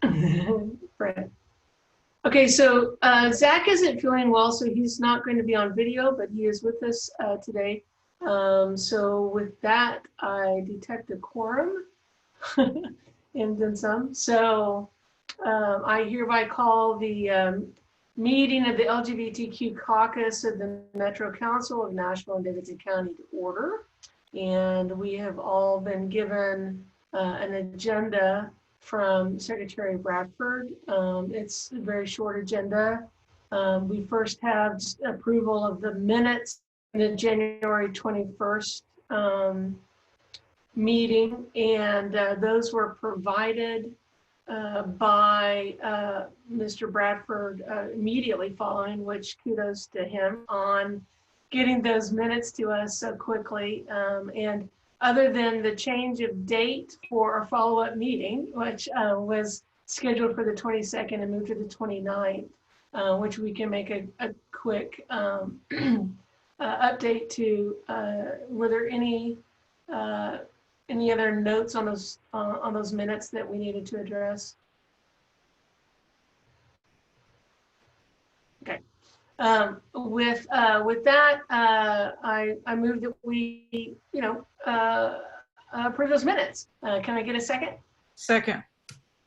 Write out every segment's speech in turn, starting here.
Right. Okay, so Zach isn't feeling well, so he's not going to be on video, but he is with us today. So with that, I detect a quorum and then some. So I hereby call the meeting of the LGBTQ Caucus of the Metro Council of Nashville and Davidson County to order. And we have all been given an agenda from Secretary Bradford. It's a very short agenda. We first have approval of the minutes in the January 21st meeting, and those were provided by Mr. Bradford immediately following, which kudos to him on getting those minutes to us so quickly. And other than the change of date for our follow-up meeting, which was scheduled for the 22nd and moved to the 29th, which we can make a quick update to. Were there any other notes on those minutes that we needed to address? Okay. With that, I move that we, approve those minutes. Can I get a second? Second.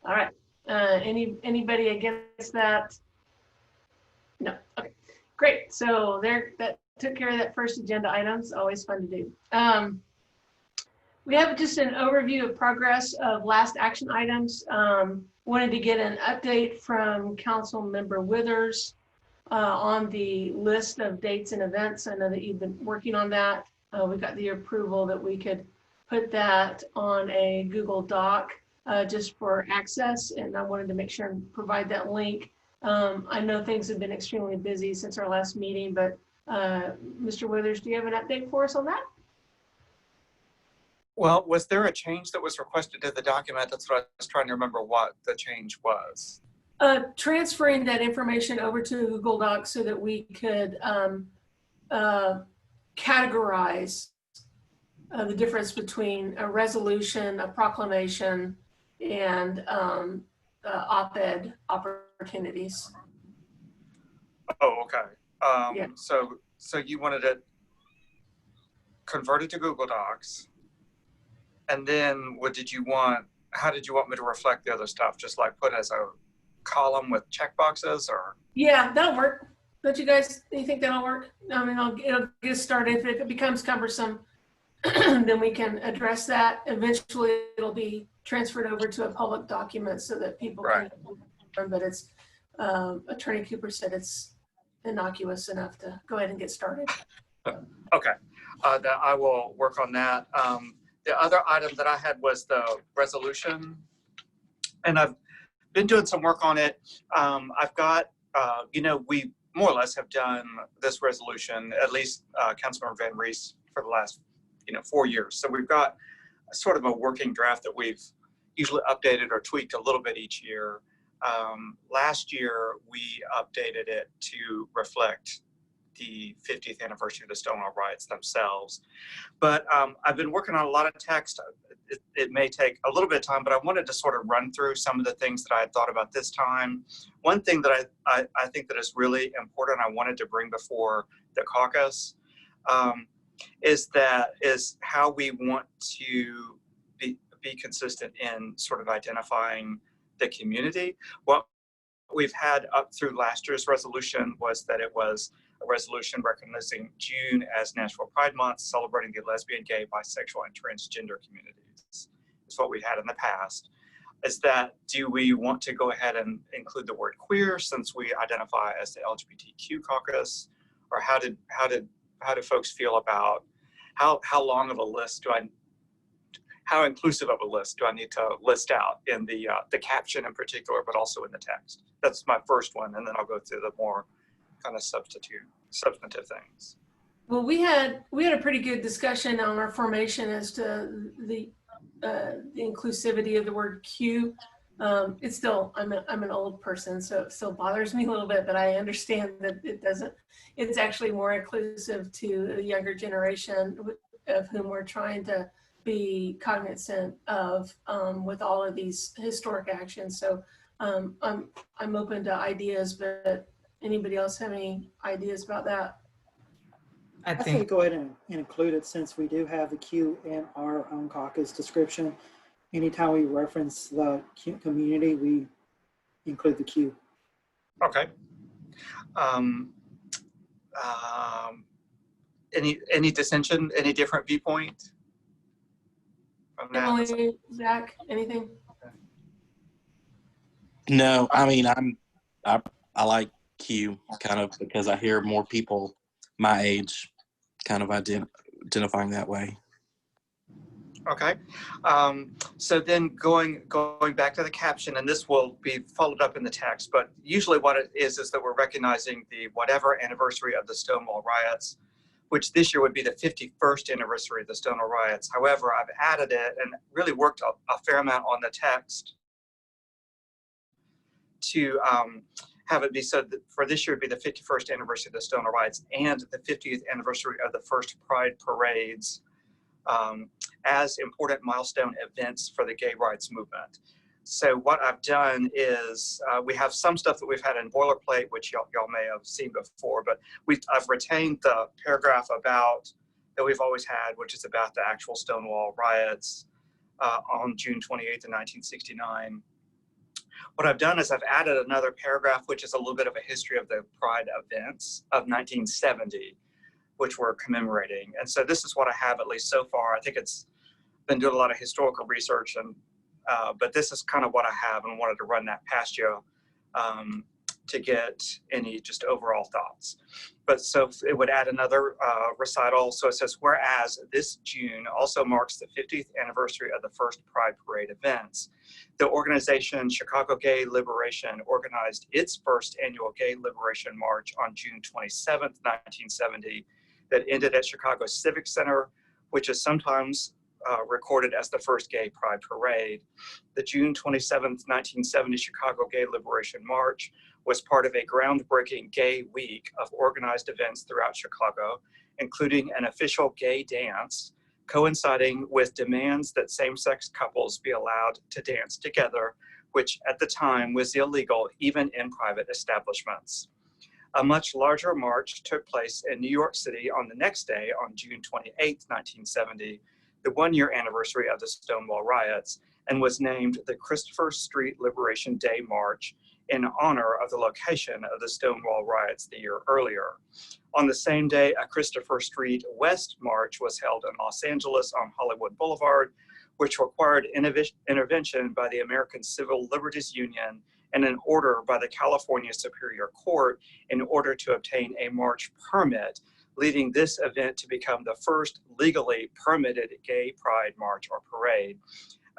All right. Anybody against that? No. Okay. Great. So that took care of that first agenda item. It's always fun to do. We have just an overview of progress of last action items. Wanted to get an update from Council Member Withers on the list of dates and events. I know that you've been working on that. We got the approval that we could put that on a Google Doc just for access, and I wanted to make sure and provide that link. I know things have been extremely busy since our last meeting, but Mr. Withers, do you have an update for us on that? Well, was there a change that was requested to the document? That's what I was trying to remember what the change was. Transferring that information over to Google Docs so that we could categorize the difference between a resolution, a proclamation, and op-ed opportunities. Oh, okay. Yeah. So you wanted it converted to Google Docs, and then how did you want me to reflect the other stuff? Just like put as a column with checkboxes, or? Yeah, that'll work. Don't you guys, you think that'll work? I mean, it'll get started. If it becomes cumbersome, then we can address that. Eventually, it'll be transferred over to a public document so that people right. can, but it's, Attorney Cooper said it's innocuous enough to go ahead and get started. Okay, that I will work on that. The other item that I had was the resolution, and I've been doing some work on it. I've got, we more or less have done this resolution, at least Councilmember Van Rees, for the last, 4 years. So we've got sort of a working draft that we've usually updated or tweaked a little bit each year. Last year, we updated it to reflect the 50th anniversary of the Stonewall Riots themselves. But I've been working on a lot of text. It may take a little bit of time, but I wanted to sort of run through some of the things that I had thought about this time. One thing that I think that is really important, I wanted to bring before the caucus, is how we want to be consistent in sort of identifying the community. What we've had up through last year's resolution was that it was a resolution recognizing June as Nashville Pride Month, celebrating the lesbian, gay, bisexual, and transgender communities. It's what we had in the past. Is that, do we want to go ahead and include the word queer since we identify as the LGBTQ caucus? Or how do folks feel about how long of a list how inclusive of a list do I need to list out in the caption in particular, but also in the text? That's my first one, and then I'll go through the more kind of substantive things. Well, we had a pretty good discussion on our formation as to the inclusivity of the word Q. It's still, I'm an old person, so it still bothers me a little bit, but I understand that it's actually more inclusive to the younger generation of whom we're trying to be cognizant of with all of these historic actions. So I'm open to ideas, but anybody else have any ideas about that? I think go ahead and include it, since we do have the Q in our own caucus description. Anytime we reference the Q community, we include the Q. Okay. Any dissension, any different viewpoint from that? Emily, Zach, anything? No, I mean, I like Q kind of because I hear more people my age kind of identifying that way. Okay. So then going back to the caption, and this will be followed up in the text, but usually what it is that we're recognizing the whatever anniversary of the Stonewall riots, which this year would be the 51st anniversary of the Stonewall riots. However, I've added it and really worked a fair amount on the text to have it be so that for this year, it'd be the 51st anniversary of the Stonewall riots and the 50th anniversary of the first Pride parades as important milestone events for the gay rights movement. So what I've done is we have some stuff that we've had in boilerplate, which y'all may have seen before, but I've retained the paragraph about that we've always had, which is about the actual Stonewall riots on June 28th of 1969. What I've done is I've added another paragraph, which is a little bit of a history of the Pride events of 1970, which we're commemorating. And so this is what I have, at least so far. I think it's been doing a lot of historical research, and but this is kind of what I have, and wanted to run that past you to get any just overall thoughts. But so it would add another recital. So it says, whereas this June also marks the 50th anniversary of the first Pride Parade events, the organization Chicago Gay Liberation organized its first annual Gay Liberation March on June 27th, 1970, that ended at Chicago Civic Center, which is sometimes recorded as the first Gay Pride Parade. The June 27th, 1970 Chicago Gay Liberation March was part of a groundbreaking gay week of organized events throughout Chicago, including an official gay dance, coinciding with demands that same-sex couples be allowed to dance together, which at the time was illegal even in private establishments. A much larger march took place in New York City on the next day, on June 28, 1970, the one-year anniversary of the Stonewall riots, and was named the Christopher Street Liberation Day March in honor of the location of the Stonewall riots the year earlier. On the same day, a Christopher Street West March was held in Los Angeles on Hollywood Boulevard, which required intervention by the American Civil Liberties Union and an order by the California Superior Court in order to obtain a march permit, leading this event to become the first legally permitted gay pride march or parade.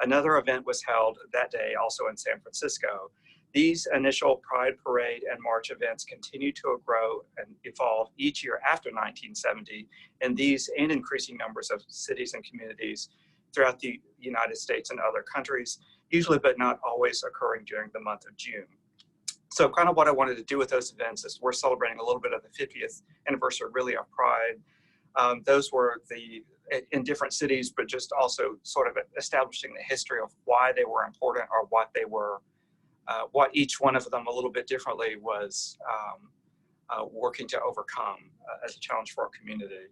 Another event was held that day also in San Francisco. These initial Pride Parade and March events continue to grow and evolve each year after 1970 in these and increasing numbers of cities and communities throughout the United States and other countries, usually but not always occurring during the month of June. So kind of what I wanted to do with those events is we're celebrating a little bit of the 50th anniversary really of Pride. Those were in different cities, but just also sort of establishing the history of why they were important or what they were, what each one of them a little bit differently was working to overcome as a challenge for our community.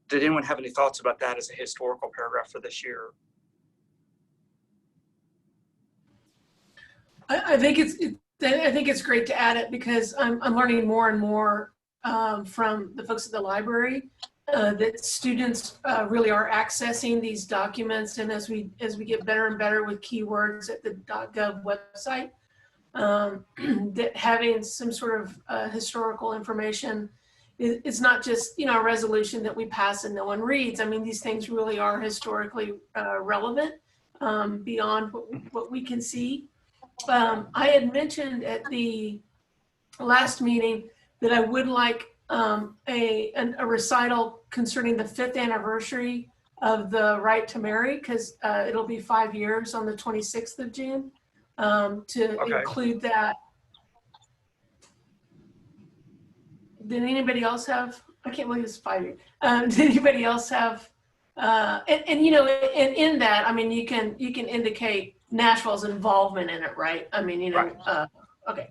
Did anyone have any thoughts about that as a historical paragraph for this year? I think it's great to add it because I'm learning more and more from the folks at the library that students really are accessing these documents, and as we get better and better with keywords at the .gov website, that having some sort of historical information is not just a resolution that we pass and no one reads. I mean, these things really are historically relevant beyond what we can see. I had mentioned at the last meeting that I would like a recital concerning the 5th anniversary of the right to marry, because it'll be 5 years on the 26th of June, to include that. Did anybody else have, I can't believe it's 5 years. Did anybody else have, and in that, I mean, you can indicate Nashville's involvement in it, right? I mean, you know, Right. okay.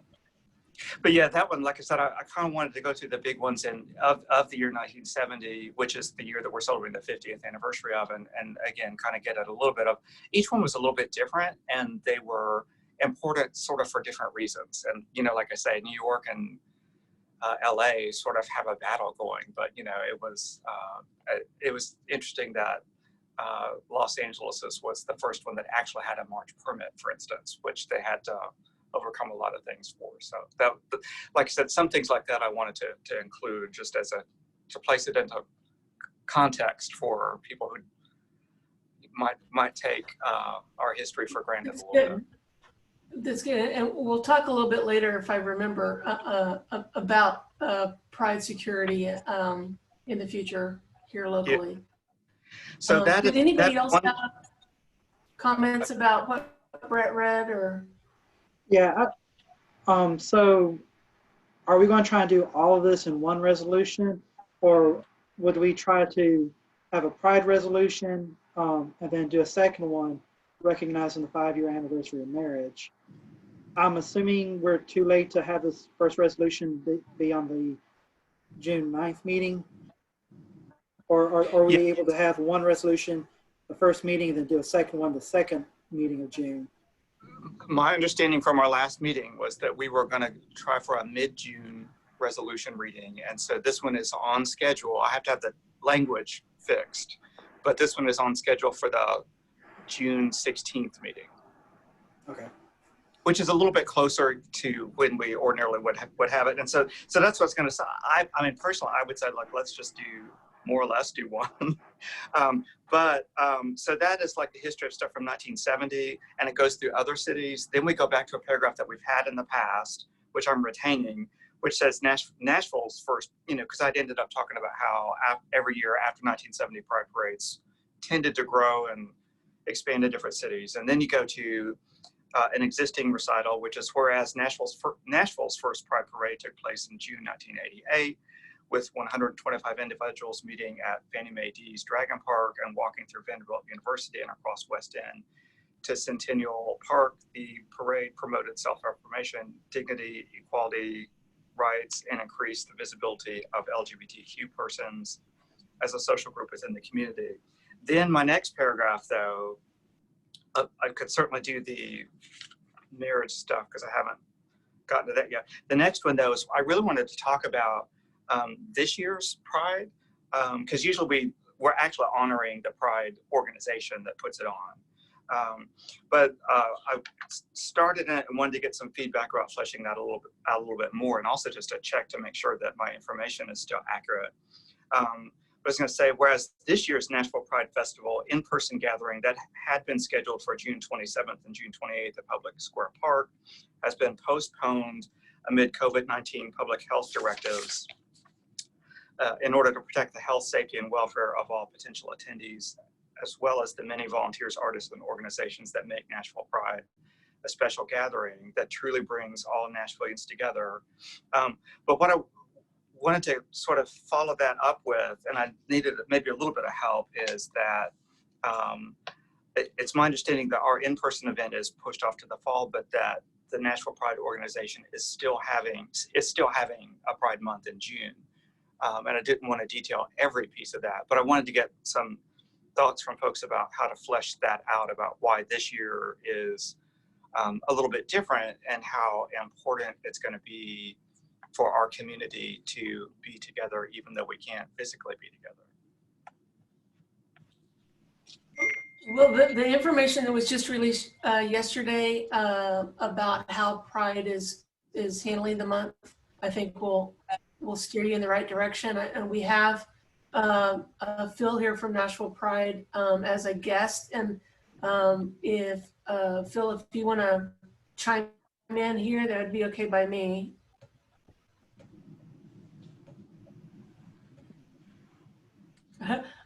But yeah, that one, like I said, I kind of wanted to go through the big ones of the year 1970, which is the year that we're celebrating the 50th anniversary of, and again, kind of get at a little bit of, each one was a little bit different, and they were important sort of for different reasons. And, you know, like I say, New York and LA sort of have a battle going, but, you know, it was interesting that Los Angeles was the first one that actually had a march permit, for instance, which they had to overcome a lot of things for. So that, like I said, some things like that I wanted to include just as to place it into context for people who might take our history for granted a little bit. That's good. And we'll talk a little bit later, if I remember, about Pride security in the future here locally. Yeah. So did anybody else have comments about what Brett read, or? Yeah, so are we going to try and do all of this in one resolution, or would we try to have a Pride resolution and then do a second one recognizing the 5-year anniversary of marriage? I'm assuming we're too late to have this first resolution be on the June 9th meeting, or are we able to have one resolution the first meeting and then do a second one the second meeting of June? My understanding from our last meeting was that we were going to try for a mid-June resolution reading. And so this one is on schedule. I have to have the language fixed, but this one is on schedule for the June 16th meeting. Okay. Which is a little bit closer to when we ordinarily would have it. And so that's what's going to say. I mean, personally, I would say, like, let's just do more or less do one. So that is like the history of stuff from 1970, and it goes through other cities. Then we go back to a paragraph that we've had in the past, which I'm retaining, which says Nashville's first, you know, because I'd ended up talking about how every year after 1970 Pride parades tended to grow and expand to different cities. And then you go to an existing recital, which is whereas Nashville's first Pride parade took place in June 1988, with 125 individuals meeting at Fannie Mae D's Dragon Park and walking through Vanderbilt University and across West End to Centennial Park. The parade promoted self-affirmation, dignity, equality, rights, and increased the visibility of LGBTQ persons as a social group within the community. Then my next paragraph, though, I could certainly do the marriage stuff because I haven't gotten to that yet. The next one, though, is I really wanted to talk about this year's Pride, because usually we're actually honoring the Pride organization that puts it on. But I started it and wanted to get some feedback about fleshing that a little bit more, and also just to check to make sure that my information is still accurate. I was going to say, whereas this year's Nashville Pride Festival in-person gathering that had been scheduled for June 27th and June 28th at Public Square Park has been postponed amid COVID-19 public health directives in order to protect the health, safety, and welfare of all potential attendees, as well as the many volunteers, artists, and organizations that make Nashville Pride a special gathering that truly brings all Nashvillians together. But what I wanted to sort of follow that up with, and I needed maybe a little bit of help, is that it's my understanding that our in-person event is pushed off to the fall, but that the Nashville Pride organization is still having a Pride Month in June. And I didn't want to detail every piece of that, but I wanted to get some thoughts from folks about how to flesh that out, about why this year is a little bit different and how important it's going to be for our community to be together, even though we can't physically be together. Well, the information that was just released yesterday about how Pride is handling the month, I think will steer you in the right direction. And we have Phil here from Nashville Pride as a guest. And if Phil, if you want to chime in here, that would be okay by me.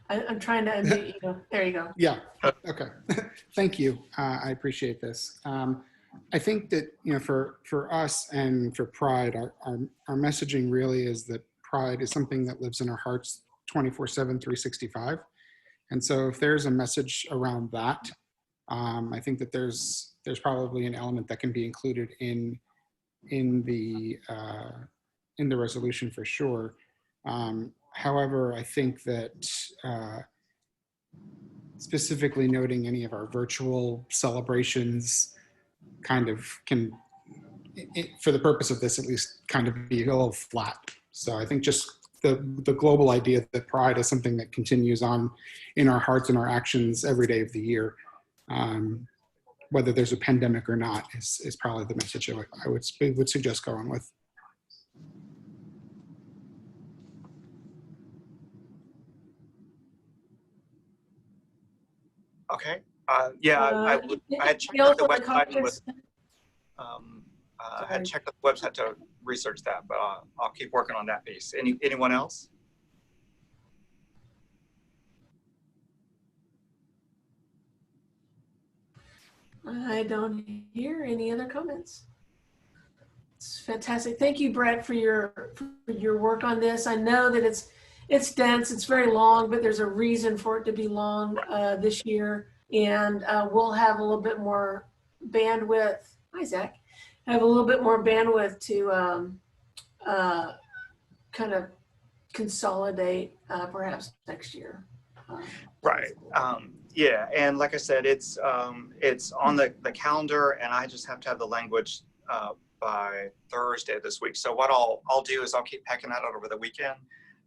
I'm trying to unmute you. There you go. Yeah. Okay. Thank you. I appreciate this. I think that, you know, for us and for Pride, our messaging really is that Pride is something that lives in our hearts 24/7, 365. And so if there's a message around that, I think that there's probably an element that can be included in the resolution for sure. However, I think that specifically noting any of our virtual celebrations kind of can, for the purpose of this at least, kind of be a little flat. So I think just the global idea that pride is something that continues on in our hearts and our actions every day of the year, whether there's a pandemic or not, is probably the message I would suggest going with. Okay. Yeah, I had checked out the website and was, had checked out the website to research that, but I'll keep working on that piece. Anyone else? I don't hear any other comments. It's fantastic. Thank you, Brett, for your work on this. I know that it's dense, it's very long, but there's a reason for it to be long this year. And we'll have a little bit more bandwidth. Hi, Zach. Have a little bit more bandwidth to kind of consolidate perhaps next year. Right. Yeah, and like I said, it's on the calendar, and I just have to have the language by Thursday this week. So what I'll do is I'll keep pecking at it over the weekend,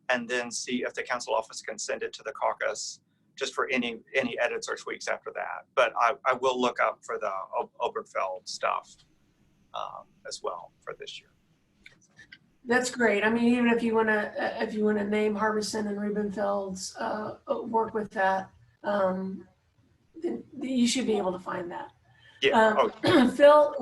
and then see if the council office can send it to the caucus just for any edits or tweaks after that. But I will look up for the Obergefell stuff as well for this year. That's great. I mean, even if you want to name Harbison and Rubenfeld's work with that, then you should be able to find that. Yeah. Phil,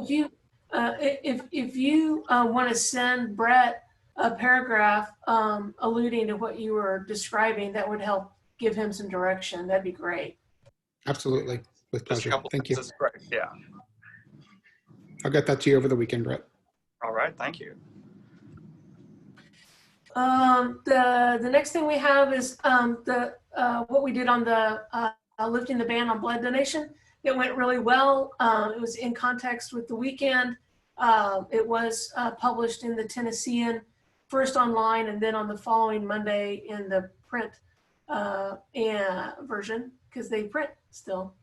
if you want to send Brett a paragraph alluding to what you were describing, that would help give him some direction. That'd be great. Absolutely, with pleasure. Thank you. Great. Yeah. I'll get that to you over the weekend, Brett. All right. Thank you. The next thing we have is what we did on the lifting the ban on blood donation. It went really well. It was in context with the weekend. It was published in the Tennessean, first online and then on the following Monday in the print version, because they print still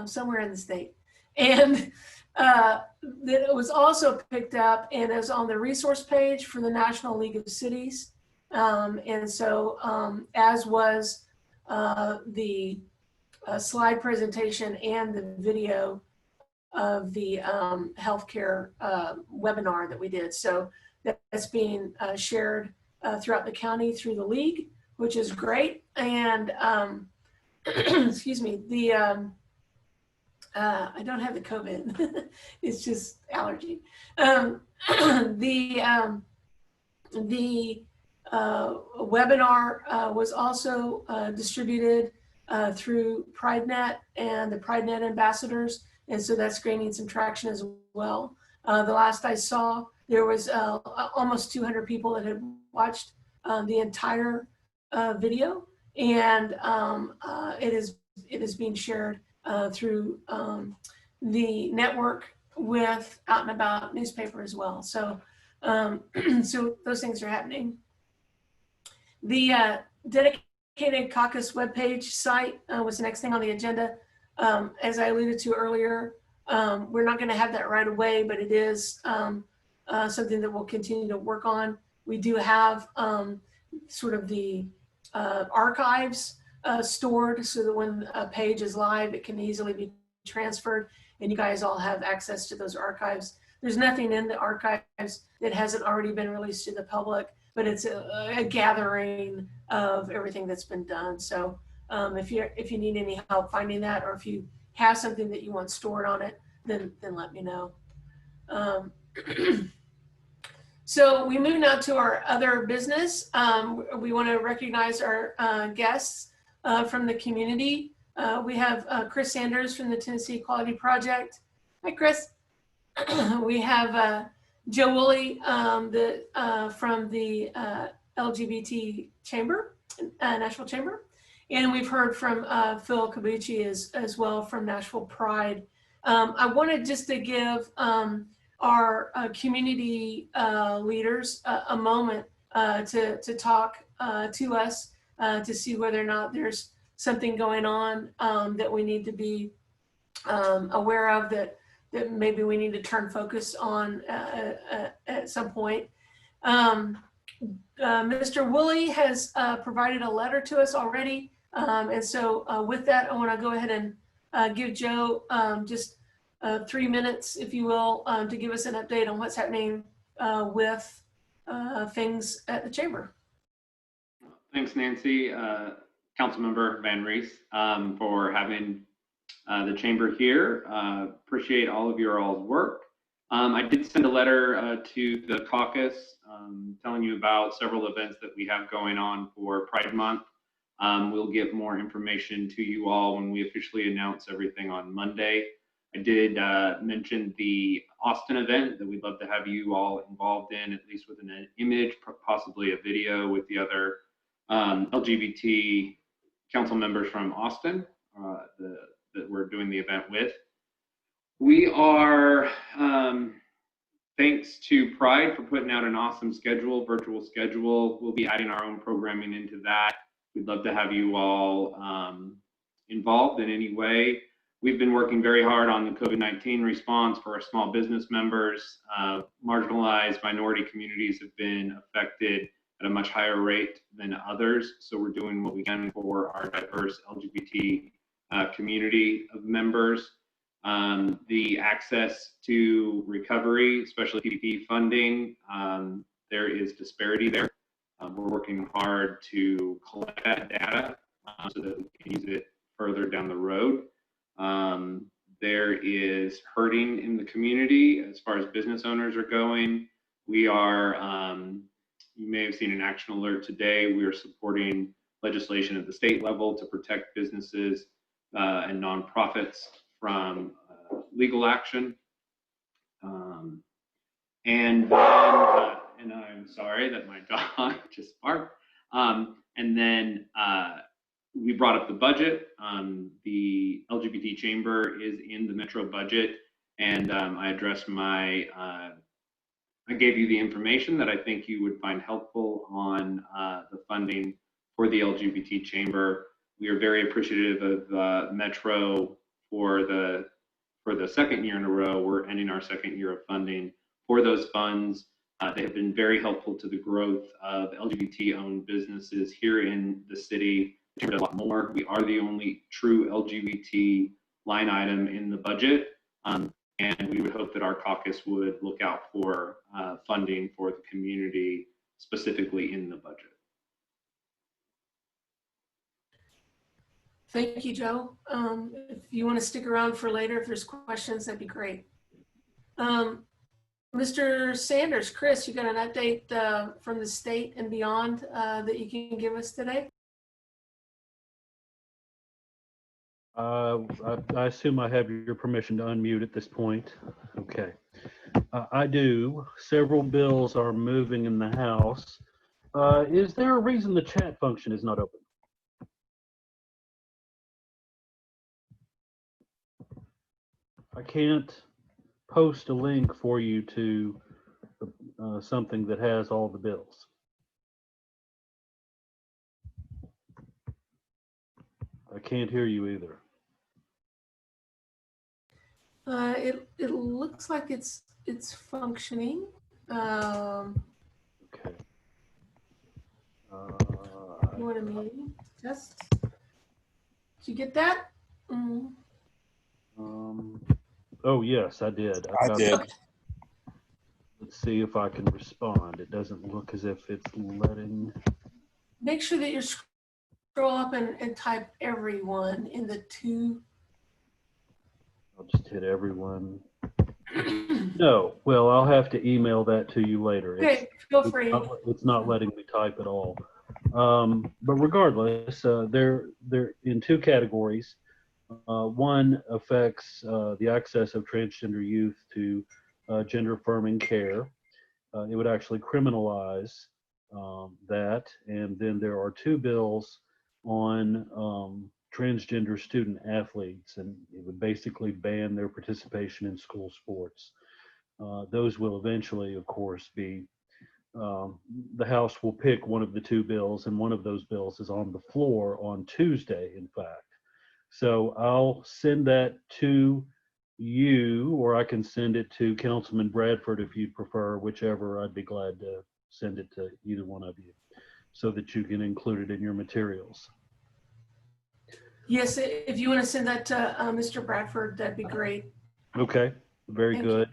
somewhere in the state. And it was also picked up and is on the resource page for the National League of Cities. And so as was the slide presentation and the video of the healthcare webinar that we did. So that's being shared throughout the county through the league, which is great. And excuse me, I don't have the COVID. It's just allergy. The webinar was also distributed through PrideNet and the PrideNet ambassadors. And so that's gaining some traction as well. The last I saw, there was almost 200 people that had watched the entire video. And it is being shared through the network with Out and About newspaper as well. So, so those things are happening. The dedicated caucus webpage site was the next thing on the agenda. As I alluded to earlier, we're not going to have that right away, but it is something that we'll continue to work on. We do have sort of the archives stored so that when a page is live, it can easily be transferred, and you guys all have access to those archives. There's nothing in the archives that hasn't already been released to the public, but it's a gathering of everything that's been done. So if you need any help finding that, or if you have something that you want stored on it, then let me know. So we move now to our other business. We want to recognize our guests from the community. We have Chris Sanders from the Tennessee Equality Project. Hi, Chris. We have Joe Woolley from the LGBT Chamber, Nashville Chamber. And we've heard from Phil Cabucci as well from Nashville Pride. I wanted just to give our community leaders a moment to talk to us to see whether or not there's something going on that we need to be aware of, that maybe we need to turn focus on at some point. Mr. Woolley has provided a letter to us already. And so with that, I want to go ahead and give Joe just 3 minutes, if you will, to give us an update on what's happening with things at the chamber. Thanks, Nancy. Councilmember Van Rees, for having the chamber here. Appreciate all of your all's work. I did send a letter to the caucus telling you about several events that we have going on for Pride Month. We'll get more information to you all when we officially announce everything on Monday. I did mention the Austin event that we'd love to have you all involved in, at least with an image, possibly a video with the other LGBT council members from Austin that we're doing the event with. We are, thanks to Pride for putting out an awesome schedule, virtual schedule. We'll be adding our own programming into that. We'd love to have you all involved in any way. We've been working very hard on the COVID-19 response for our small business members. Marginalized minority communities have been affected at a much higher rate than others. So we're doing what we can for our diverse LGBT community of members. The access to recovery, especially PPP funding, there is disparity there. We're working hard to collect that data so that we can use it further down the road. There is hurting in the community as far as business owners are going. We are, you may have seen an action alert today. We are supporting legislation at the state level to protect businesses and nonprofits from legal action. And then, and I'm sorry that my dog just barked. And then we brought up the budget. The LGBT chamber is in the Metro budget, and I addressed my, I gave you the information that I think you would find helpful on the funding for the LGBT chamber. We are very appreciative of Metro for the second year in a row. We're ending our second year of funding for those funds. They have been very helpful to the growth of LGBT-owned businesses here in the city. A lot more. We are the only true LGBT line item in the budget, and we would hope that our caucus would look out for funding for the community, specifically in the budget. Thank you, Joe. If you want to stick around for later, if there's questions, that'd be great. Mr. Sanders, Chris, you got an update from the state and beyond that you can give us today? I assume I have your permission to unmute at this point. Okay. I do. Several bills are moving in the House. Is there a reason the chat function is not open? I can't post a link for you to something that has all the bills. I can't hear you either. It looks like it's functioning. Okay. You want me just? Did you get that? Mm. Oh yes, I did. I did. Okay. Let's see if I can respond. It doesn't look as if it's letting. Make sure that you scroll up and type everyone in the two. I'll just hit everyone. No, well, I'll have to email that to you later. Okay, feel free. It's not letting me type at all. But regardless, they're in two categories. One affects the access of transgender youth to gender affirming care. It would actually criminalize that. And then there are two bills on transgender student athletes, and it would basically ban their participation in school sports. Those will eventually, of course, be, the House will pick one of the two bills, and one of those bills is on the floor on Tuesday, in fact. So I'll send that to you, or I can send it to Councilman Bradford if you prefer, whichever. I'd be glad to send it to either one of you so that you can include it in your materials. Yes, if you want to send that to Mr. Bradford, that'd be great. Okay, very Thank good.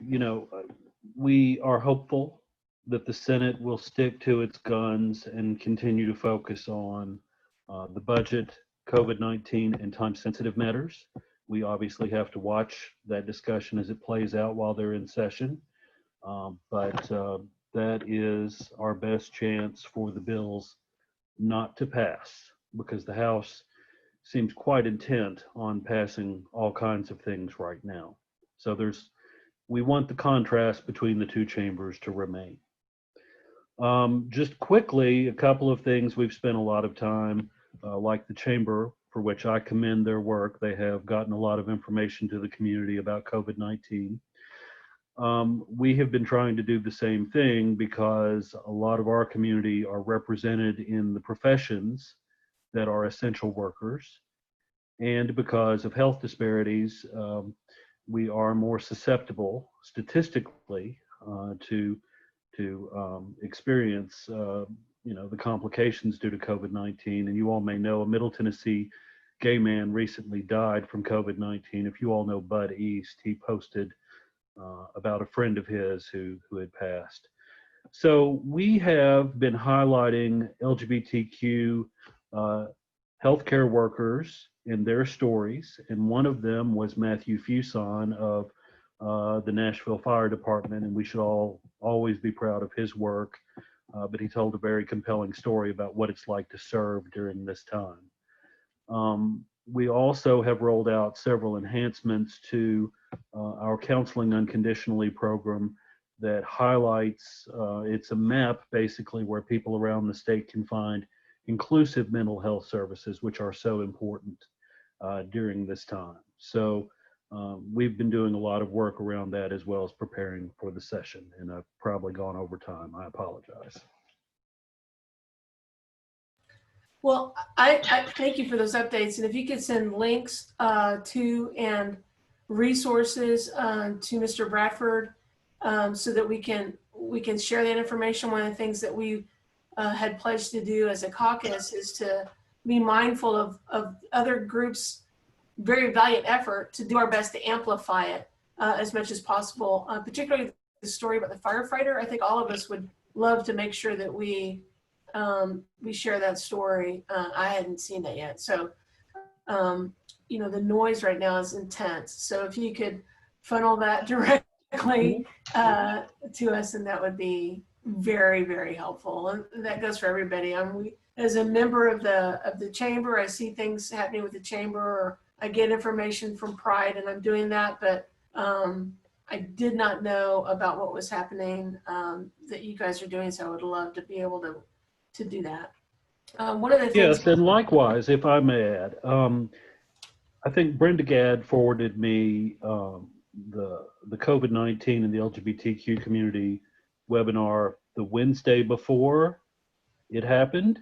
You know, we are hopeful that the Senate will stick to its guns and continue to focus on the budget, COVID-19, and time-sensitive matters. We obviously have to watch that discussion as it plays out while they're in session. But that is our best chance for the bills not to pass, because the House seems quite intent on passing all kinds of things right now. So we want the contrast between the two chambers to remain. Just quickly, a couple of things we've spent a lot of time, like the chamber, for which I commend their work. They have gotten a lot of information to the community about COVID-19. We have been trying to do the same thing because a lot of our community are represented in the professions that are essential workers, and because of health disparities, we are more susceptible statistically to experience the complications due to COVID-19. And you all may know a Middle Tennessee gay man recently died from COVID-19. If you all know Bud East, he posted about a friend of his who had passed. So we have been highlighting LGBTQ healthcare workers and their stories, and one of them was Matthew Fuson of the Nashville Fire Department, and we should always be proud of his work. But he told a very compelling story about what it's like to serve during this time. We also have rolled out several enhancements to our Counseling Unconditionally program that highlights, it's a map basically where people around the state can find inclusive mental health services, which are so important during this time. So we've been doing a lot of work around that, as well as preparing for the session, and I've probably gone over time. I apologize. Well, I thank you for those updates. And if you could send links to and resources to Mr. Bradford so that we can share that information. One of the things that we had pledged to do as a caucus is to be mindful of other groups' very valiant effort to do our best to amplify it as much as possible, particularly the story about the firefighter. I think all of us would love to make sure that we share that story. I hadn't seen that yet. So, the noise right now is intense. So if you could funnel that directly to us, and that would be very, very helpful. And that goes for everybody. As a member of the chamber, I see things happening with the chamber, or I get information from Pride, and I'm doing that. But I did not know about what was happening that you guys are doing. So I would love to be able to do that. One of the things. Yes, and likewise, if I may add, I think Brenda Gadd forwarded me the COVID-19 and the LGBTQ community webinar the Wednesday before it happened.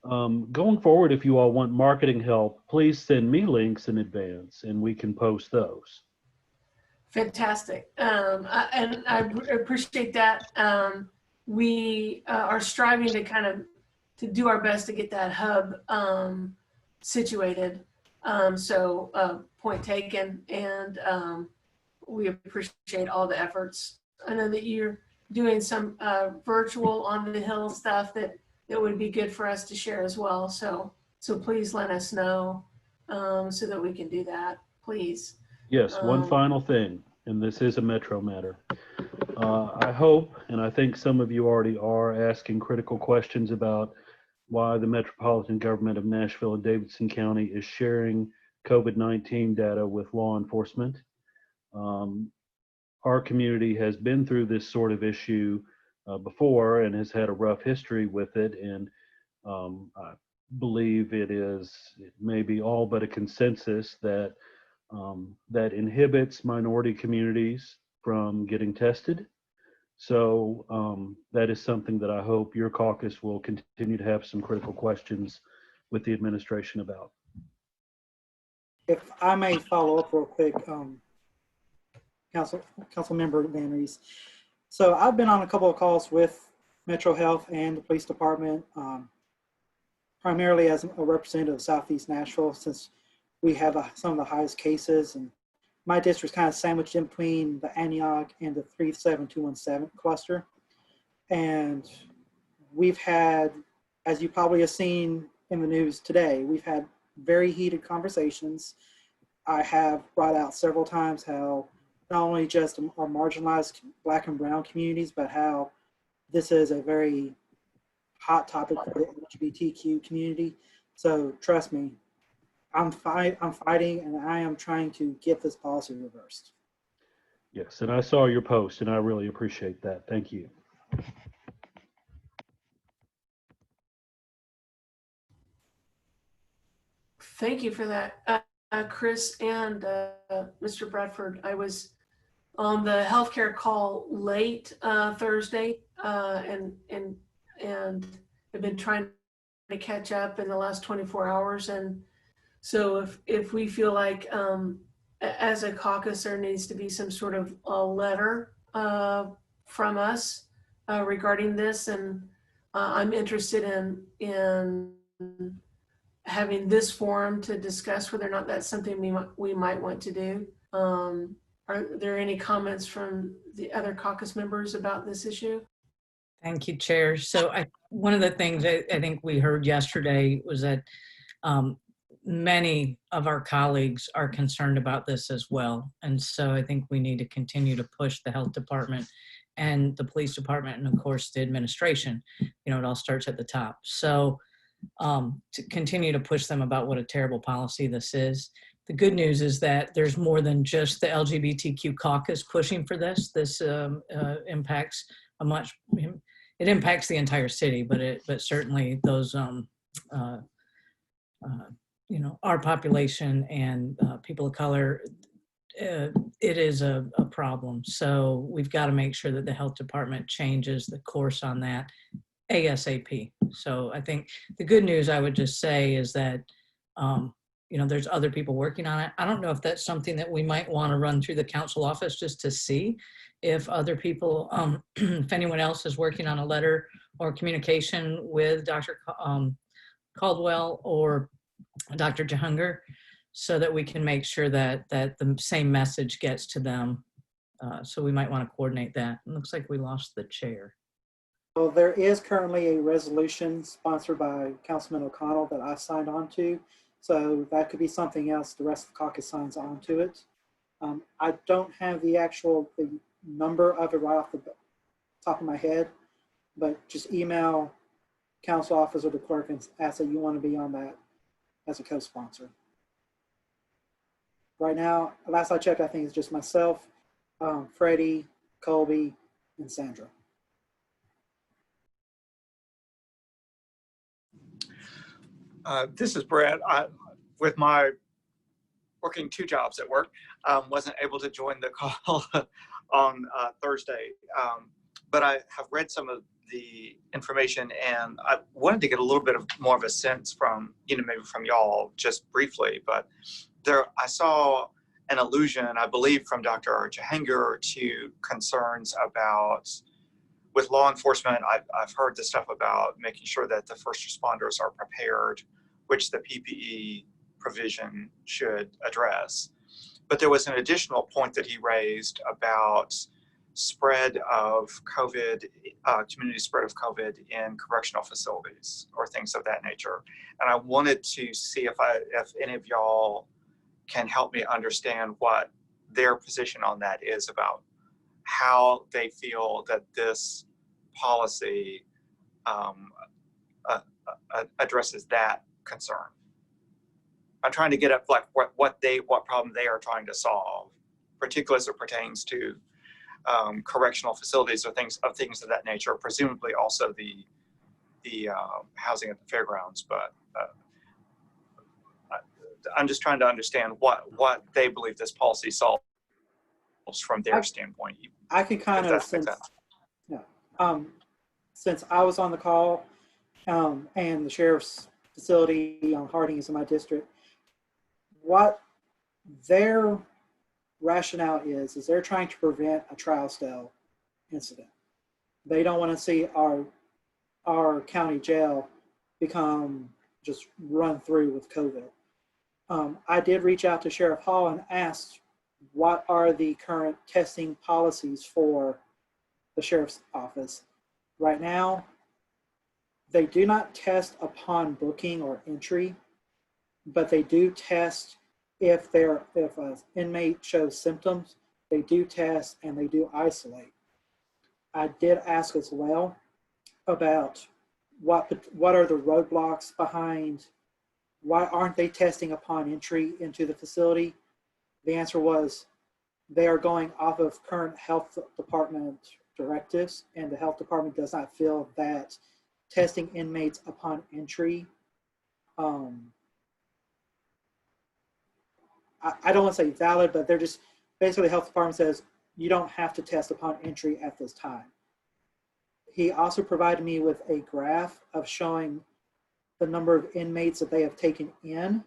Going forward, if you all want marketing help, please send me links in advance and we can post those. Fantastic. And I appreciate that. We are striving to do our best to get that hub situated. So point taken, and we appreciate all the efforts. I know that you're doing some virtual on the Hill stuff that would be good for us to share as well. So please let us know so that we can do that, please. Yes, one final thing, and this is a Metro matter. I hope, and I think some of you already are asking critical questions about why the Metropolitan government of Nashville and Davidson County is sharing COVID-19 data with law enforcement. Our community has been through this sort of issue before and has had a rough history with it. And I believe it may be all but a consensus that that inhibits minority communities from getting tested. So that is something that I hope your caucus will continue to have some critical questions with the administration about. If I may follow up real quick, Council Member Van Rees. So I've been on a couple of calls with Metro Health and the police department, primarily as a representative of Southeast Nashville, since we have some of the highest cases, and my district's kind of sandwiched in between the Antioch and the 37217 cluster. And we've had, as you probably have seen in the news today, we've had very heated conversations. I have brought out several times how not only just our marginalized Black and Brown communities, but how this is a very hot topic for the LGBTQ community. So trust me, I'm fighting, and I am trying to get this policy reversed. Yes, and I saw your post, and I really appreciate that. Thank you. Thank you for that, Chris and Mr. Bradford. I was on the healthcare call late Thursday, and have been trying to catch up in the last 24 hours. And so if we feel like as a caucus there needs to be some sort of a letter from us regarding this, and I'm interested in having this forum to discuss whether or not that's something we might want to do. Are there any comments from the other caucus members about this issue? Thank you, Chair. So one of the things I think we heard yesterday was that many of our colleagues are concerned about this as well. And so I think we need to continue to push the health department and the police department, and of course the administration. You know, it all starts at the top. So to continue to push them about what a terrible policy this is. The good news is that there's more than just the LGBTQ caucus pushing for this. This impacts it impacts the entire city, but certainly those you know, our population and people of color, it is a problem. So we've got to make sure that the health department changes the course on that ASAP. So I think the good news I would just say is that, you know, there's other people working on it. I don't know if that's something that we might want to run through the council office just to see if other people, if anyone else is working on a letter or communication with Dr. Caldwell or Dr. Jahunger, so that we can make sure that the same message gets to them. So we might want to coordinate that. It looks like we lost the chair. Well, there is currently a resolution sponsored by Councilman O'Connell that I signed on to. So that could be something else the rest of the caucus signs on to it. I don't have the number of it right off the top of my head, but just email council office or the clerk and ask that you want to be on that as a co-sponsor. Right now, last I checked, I think it's just myself, Freddie, Colby, and Sandra. This is Brett. With my working 2 jobs at work, wasn't able to join the call on Thursday, but I have read some of the information, and I wanted to get a little bit more of a sense from, you know, maybe from y'all just briefly, but I saw an allusion, I believe, from Dr. Jahanger to concerns about, with law enforcement, I've heard the stuff about making sure that the first responders are prepared, which the PPE provision should address. But there was an additional point that he raised about spread of COVID, community spread of COVID in correctional facilities or things of that nature. And I wanted to see if any of y'all can help me understand what their position on that is, about how they feel that this policy addresses that concern. I'm trying to get at like what problem they are trying to solve, particularly as it pertains to correctional facilities or things of that nature. Presumably also the the housing at the fairgrounds, but I'm just trying to understand what they believe this policy solves from their standpoint. I can kind of, since I was on the call and the sheriff's facility on Harding is in my district, what their rationale is they're trying to prevent a trial style incident. They don't want to see our county jail become just run through with COVID. I did reach out to Sheriff Hall and asked what are the current testing policies for the sheriff's office. Right now, they do not test upon booking or entry, but they do test if an inmate shows symptoms, they do test and they do isolate. I did ask as well about what are the roadblocks behind, why aren't they testing upon entry into the facility? The answer was they are going off of current health department directives, and the health department does not feel that testing inmates upon entry, I don't want to say valid, but they're just basically the health department says you don't have to test upon entry at this time. He also provided me with a graph of showing the number of inmates that they have taken in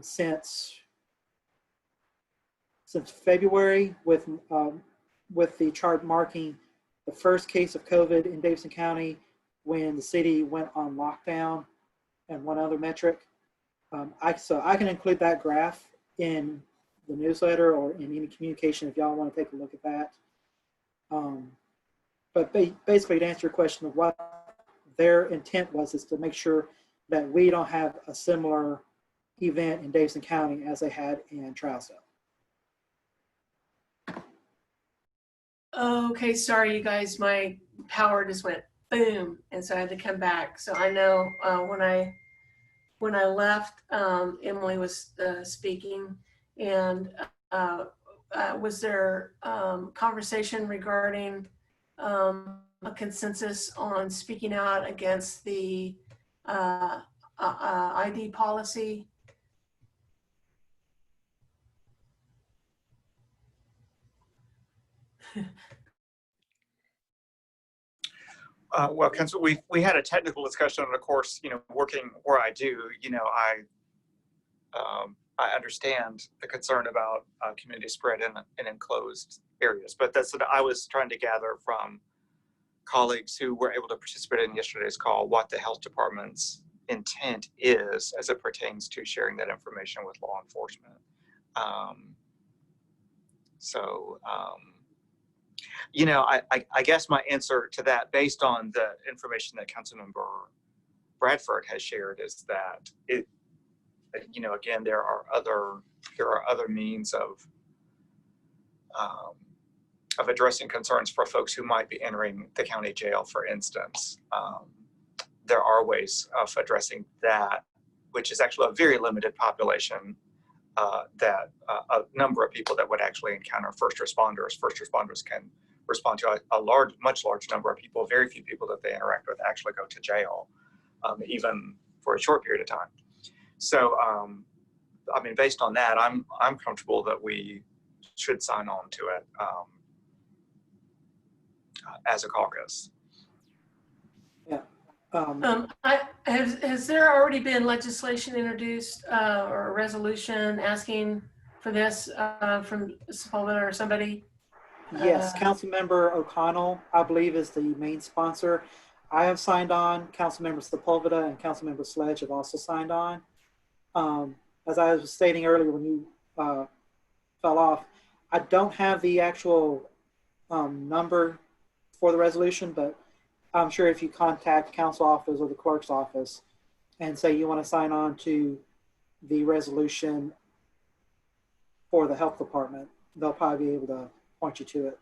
since February, with the chart marking the first case of COVID in Davidson County when the city went on lockdown, and one other metric. So I can include that graph in the newsletter or in any communication if y'all want to take a look at that. But basically, to answer your question of what their intent was, is to make sure that we don't have a similar event in Davidson County as they had in Trousdale. Okay, sorry, you guys, my power just went boom, and so I had to come back. So I know when I left, Emily was speaking, and was there conversation regarding a consensus on speaking out against the ID policy? Well, Council, we had a technical discussion, and of course, working where I do, I understand the concern about community spread in enclosed areas, but that's what I was trying to gather from colleagues who were able to participate in yesterday's call, what the health department's intent is as it pertains to sharing that information with law enforcement. I guess my answer to that, based on the information that Councilmember Bradford has shared, is that again, there are other means of addressing concerns for folks who might be entering the county jail, for instance. There are ways of addressing that, which is actually a very limited population, that a number of people that would actually encounter first responders. First responders can respond to a much large number of people. Very few people that they interact with actually go to jail, even for a short period of time. So, based on that, I'm comfortable that we should sign on to it as a caucus. Yeah. Has there already been legislation introduced or a resolution asking for this from Sepulveda or somebody? Yes, Councilmember O'Connell, I believe, is the main sponsor. I have signed on. Councilmember Sepulveda and Councilmember Sledge have also signed on. As I was stating earlier when you fell off, I don't have the actual number for the resolution, but I'm sure if you contact council office or the clerk's office and say you want to sign on to the resolution for the health department, they'll probably be able to point you to it.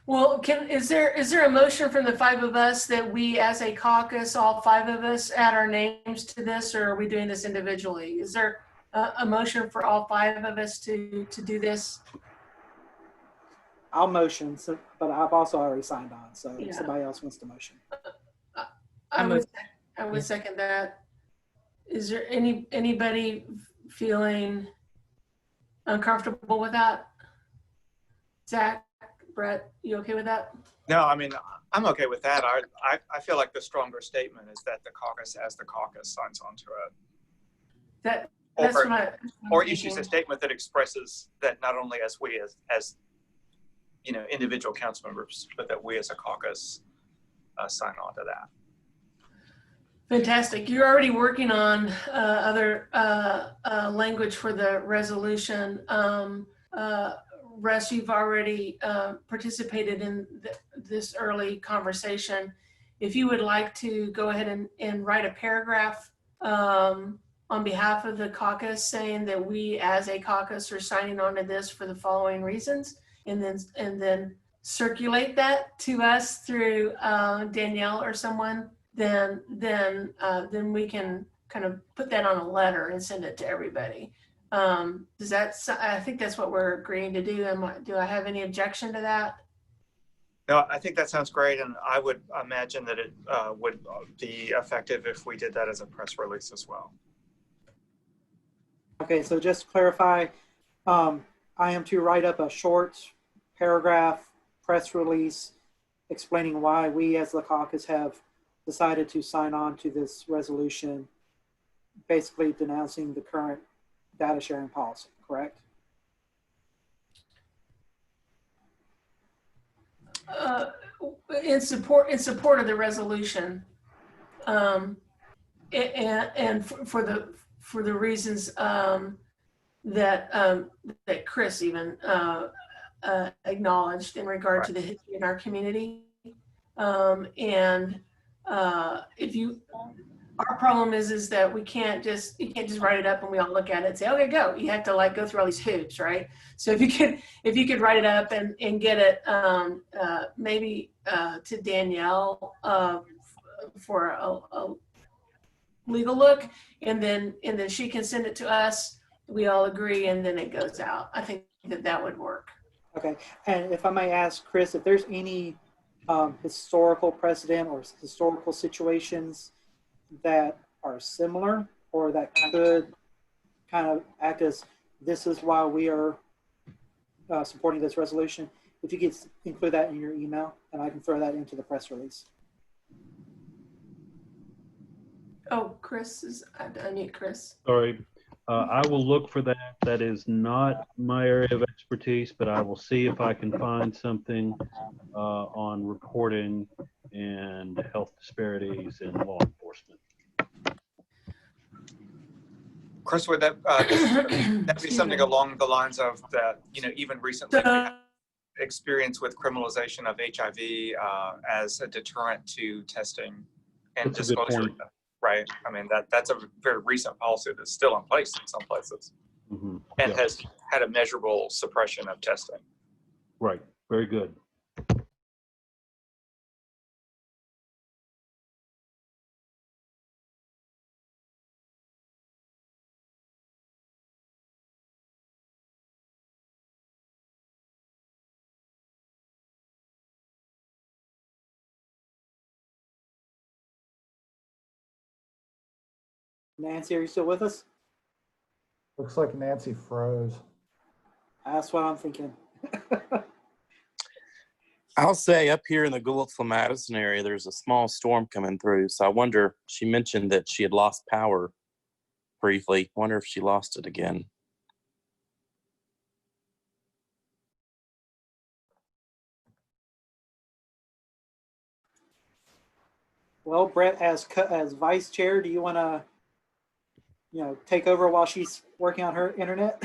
Well, is there a motion from the five of us that we, as a caucus, all five of us, add our names to this, or are we doing this individually? Is there a motion for all five of us to do this? I'll motion, but I've also already signed on, so Yeah. if somebody else wants to motion. I would second that. Is there anybody feeling uncomfortable with that? Zach, Brett, you okay with that? No, I mean, I'm okay with that. I feel like the stronger statement is that the caucus as the caucus signs on to it. That's what or issues a statement that expresses that not only as we as you know, individual council members, but that we as a caucus sign on to that. Fantastic. You're already working on other language for the resolution. Russ, you've already participated in this early conversation. If you would like to go ahead and write a paragraph on behalf of the caucus saying that we as a caucus are signing on to this for the following reasons, and then circulate that to us through Danielle or someone, then we can kind of put that on a letter and send it to everybody. Does that, I think that's what we're agreeing to do. Do I have any objection to that? No, I think that sounds great, and I would imagine that it would be effective if we did that as a press release as well. Okay, so just to clarify, I am to write up a short paragraph press release explaining why we as the caucus have decided to sign on to this resolution, basically denouncing the current data sharing policy, correct? In support of the resolution, and for the reasons that Chris even acknowledged in regard to the history in our community. Our problem is that you can't just write it up and we all look at it and say, okay, go. You have to like go through all these hoops, right? So if you could write it up and get it maybe to Danielle for a legal look, and then she can send it to us. We all agree, and then it goes out. I think that would work. Okay, and if I may ask Chris, if there's any historical precedent or historical situations that are similar or that could kind of act as this is why we are supporting this resolution, if you could include that in your email, and I can throw that into the press release. Oh, Chris I need Chris. Sorry. I will look for that. That is not my area of expertise, but I will see if I can find something on reporting and health disparities in law enforcement. Chris, would that be something along the lines of that, you know, even recently we had experience with criminalization of HIV as a deterrent to testing and disclosure? Right. I mean, that's a very recent policy that's still in place in some places, and has had a measurable suppression of testing. Right. Very good. Nancy, are you still with us? Looks like Nancy froze. That's what I'm thinking. I'll say up here in the Gouldsville-Madison area, there's a small storm coming through. So I wonder, she mentioned that she had lost power briefly. I wonder if she lost it again. Well, Brett, as vice chair, do you want to, take over while she's working on her internet?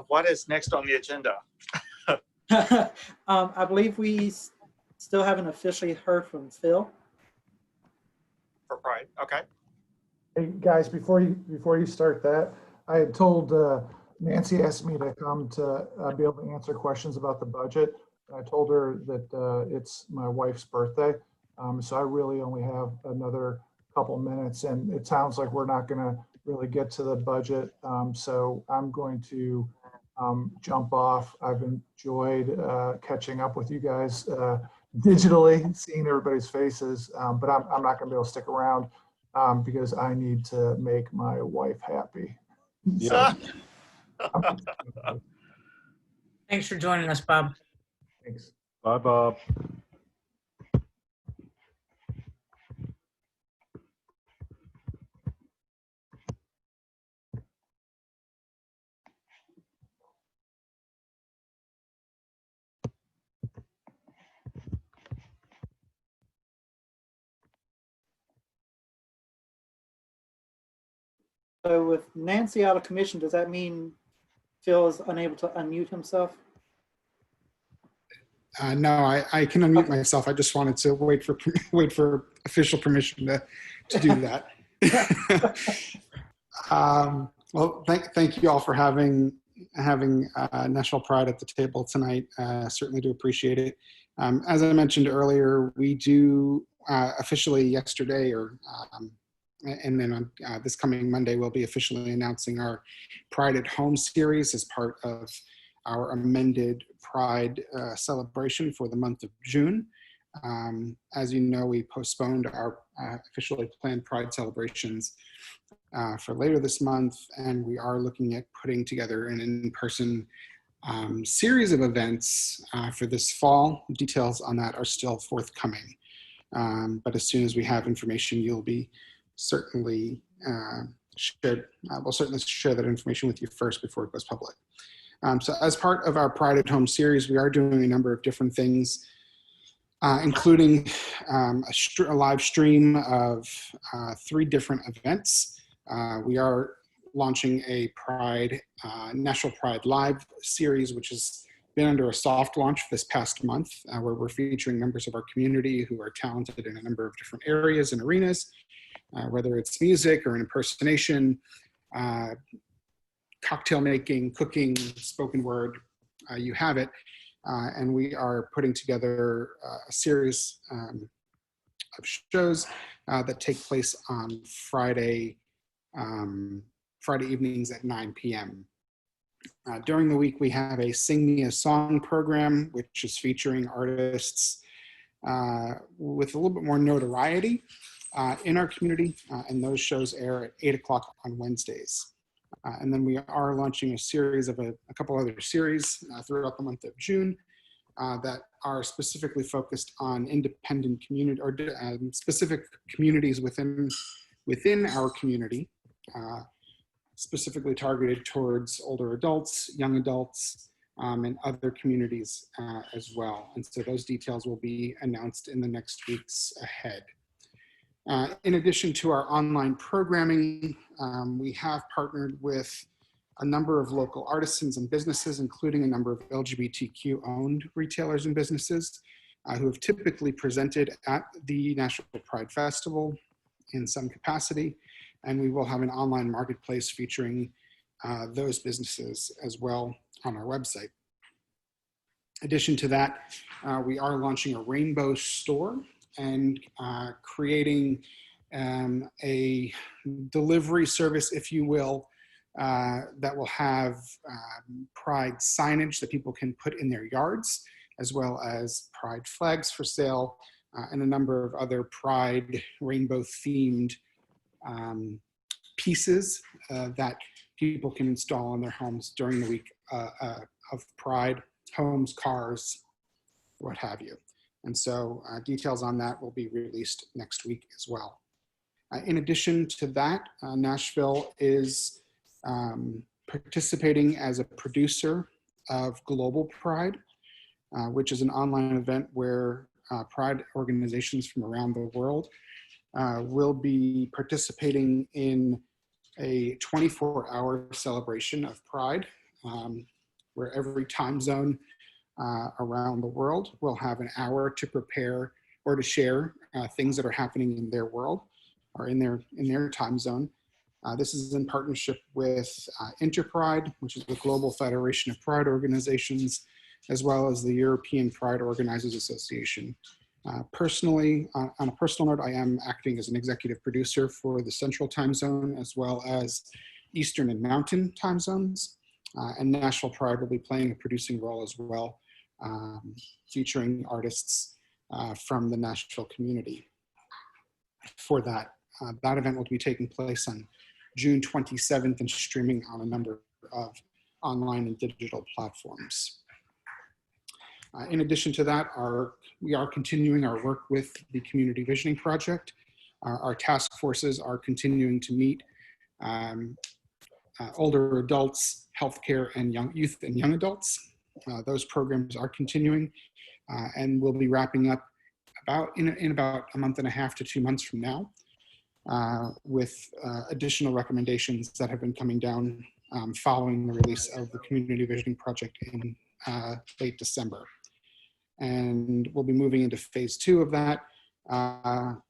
What is next on the agenda? I believe we still haven't officially heard from Phil. For Pride, okay. Hey guys, before you start that, I had told Nancy asked me to come to be able to answer questions about the budget. I told her that it's my wife's birthday, so I really only have another couple minutes, and it sounds like we're not going to really get to the budget. So I'm going to jump off. I've enjoyed catching up with you guys. digitally, seeing everybody's faces, but I'm not going to be able to stick around because I need to make my wife happy. Yeah. Thanks for joining us, Bob. Thanks. Bye, Bob. So with Nancy out of commission, does that mean Phil is unable to unmute himself? No, I can unmute myself. I just wanted to wait for official permission to do that. Well, thank you all for having National Pride at the table tonight. Certainly do appreciate it. As I mentioned earlier, we do officially yesterday, and then on this coming Monday, we'll be officially announcing our Pride at Home series as part of our amended Pride celebration for the month of June. As you know, we postponed our officially planned Pride celebrations for later this month, and we are looking at putting together an in-person series of events for this fall. Details on that are still forthcoming, but as soon as we have information, you'll be certainly shared. We'll certainly share that information with you first before it goes public. So as part of our Pride at Home series, we are doing a number of different things, including a live stream of 3 different events. We are launching a National Pride Live series, which has been under a soft launch this past month, where we're featuring members of our community who are talented in a number of different areas and arenas, whether it's music or an impersonation, cocktail making, cooking, spoken word, you have it. And we are putting together a series of shows that take place on Friday evenings at 9 p.m. During the week, we have a Sing Me a Song program, which is featuring artists with a little bit more notoriety in our community, and those shows air at 8 o'clock on Wednesdays. And then we are launching a series of a couple other series throughout the month of June that are specifically focused on independent community or specific communities within our community, specifically targeted towards older adults, young adults, and other communities as well. And so those details will be announced in the next weeks ahead. In addition to our online programming, we have partnered with a number of local artisans and businesses, including a number of LGBTQ owned retailers and businesses who have typically presented at the National Pride Festival in some capacity. And we will have an online marketplace featuring those businesses as well on our website. In addition to that, we are launching a rainbow store and creating a delivery service, if you will, that will have Pride signage that people can put in their yards, as well as Pride flags for sale, and a number of other Pride rainbow themed pieces that people can install in their homes during the week of Pride, homes, cars, what have you. And so details on that will be released next week as well. In addition to that, Nashville is participating as a producer of Global Pride, which is an online event where Pride organizations from around the world will be participating in a 24-hour celebration of Pride, where every time zone around the world will have an hour to prepare or to share things that are happening in their world or in their time zone. This is in partnership with Interpride, which is the Global Federation of Pride Organizations, as well as the European Pride Organizers Association. Personally, on a personal note, I am acting as an executive producer for the Central Time Zone, as well as Eastern and Mountain time zones. And Nashville Pride will be playing a producing role as well, featuring artists from the Nashville community for that. That event will be taking place on June 27th and streaming on a number of online and digital platforms. In addition to that, we are continuing our work with the Community Visioning Project. Our task forces are continuing to meet older adults, healthcare, and youth and young adults. Those programs are continuing and will be wrapping up in about a month and a half to 2 months from now, with additional recommendations that have been coming down following the release of the Community Visioning Project in late December. And we'll be moving into phase 2 of that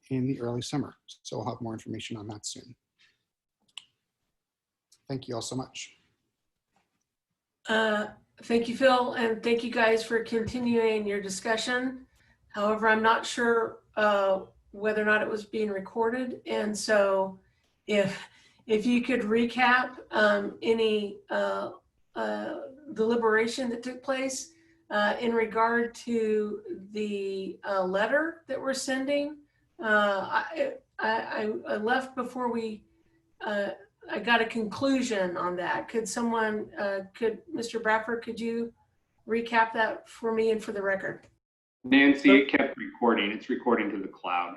in the early summer. So we'll have more information on that soon. Thank you all so much. Thank you, Phil, and thank you guys for continuing your discussion. However, I'm not sure whether or not it was being recorded, and so if you could recap any deliberation that took place in regard to the letter that we're sending. I left before I got a conclusion on that. Could someone, Mr. Bradford, could you recap that for me and for the record? Nancy, it kept recording. It's recording to the cloud.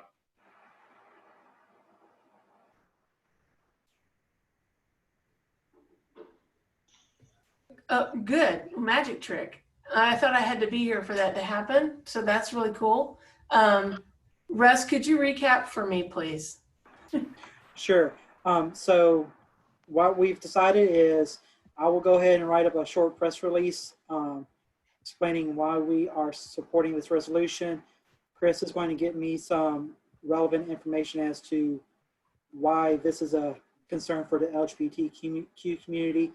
Good, magic trick. I thought I had to be here for that to happen, so that's really cool. Russ, could you recap for me, please? Sure. So what we've decided is I will go ahead and write up a short press release explaining why we are supporting this resolution. Chris is going to get me some relevant information as to why this is a concern for the LGBTQ community.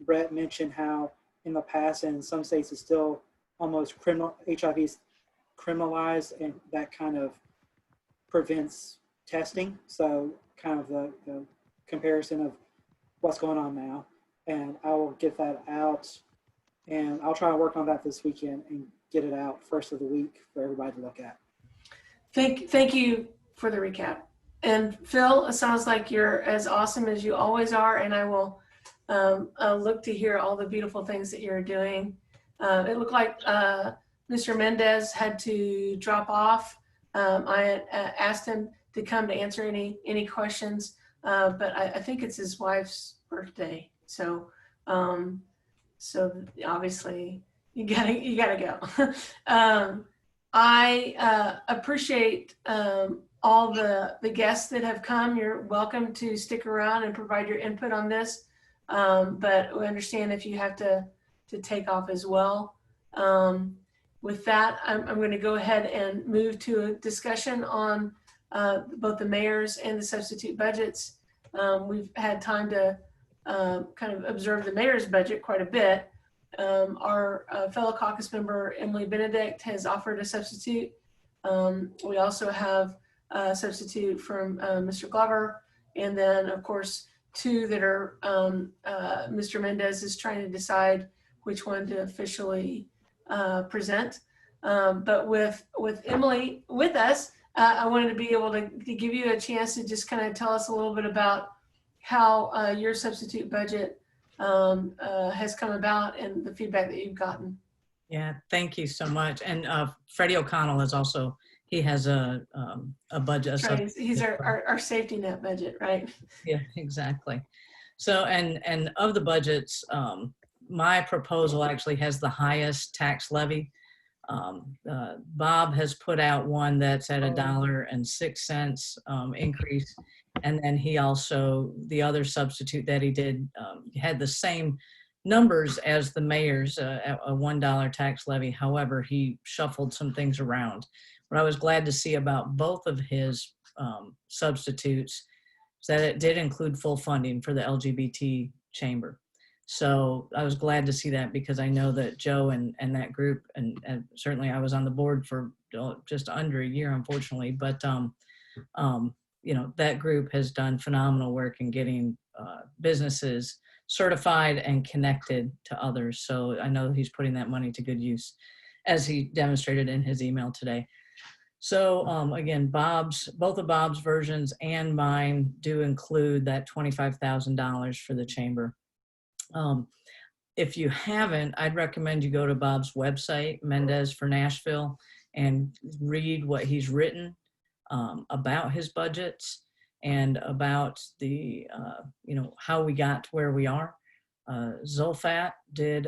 Brett mentioned how in the past and in some states it's still almost HIV is criminalized, and that kind of prevents testing. So kind of the comparison of what's going on now. And I will get that out, and I'll try to work on that this weekend and get it out first of the week for everybody to look at. Thank you for the recap. And Phil, it sounds like you're as awesome as you always are, and I will look to hear all the beautiful things that you're doing. It looked like Mr. Mendez had to drop off. I asked him to come to answer any questions, but I think it's his wife's birthday. So obviously you gotta go. I appreciate all the guests that have come. You're welcome to stick around and provide your input on this. But we understand if you have to take off as well. With that, I'm going to go ahead and move to a discussion on both the mayor's and the substitute budgets. We've had time to kind of observe the mayor's budget quite a bit. Our fellow caucus member, Emily Benedict, has offered a substitute. We also have a substitute from Mr. Glover. And then, of course, two that are Mr. Mendez is trying to decide which one to officially present. But with Emily with us, I wanted to be able to give you a chance to just kind of tell us a little bit about how your substitute budget has come about and the feedback that you've gotten. Yeah, thank you so much. And Freddie O'Connell is also, he has a budget. Right. He's our safety net budget, right? Yeah, exactly. So, and of the budgets, my proposal actually has the highest tax levy. Bob has put out one that's at $1.06 increase. And then he also, the other substitute that he did had the same numbers as the mayor's, a $1 tax levy. However, he shuffled some things around. What I was glad to see about both of his substitutes is that it did include full funding for the LGBT chamber. So I was glad to see that, because I know that Joe and that group, and certainly I was on the board for just under a year, unfortunately, but you know, that group has done phenomenal work in getting businesses certified and connected to others. So I know he's putting that money to good use, as he demonstrated in his email today. So again, both of Bob's versions and mine do include that $25,000 for the chamber. If you haven't, I'd recommend you go to Bob's website, Mendez for Nashville, and read what he's written about his budgets and about the, how we got to where we are. Zulfat did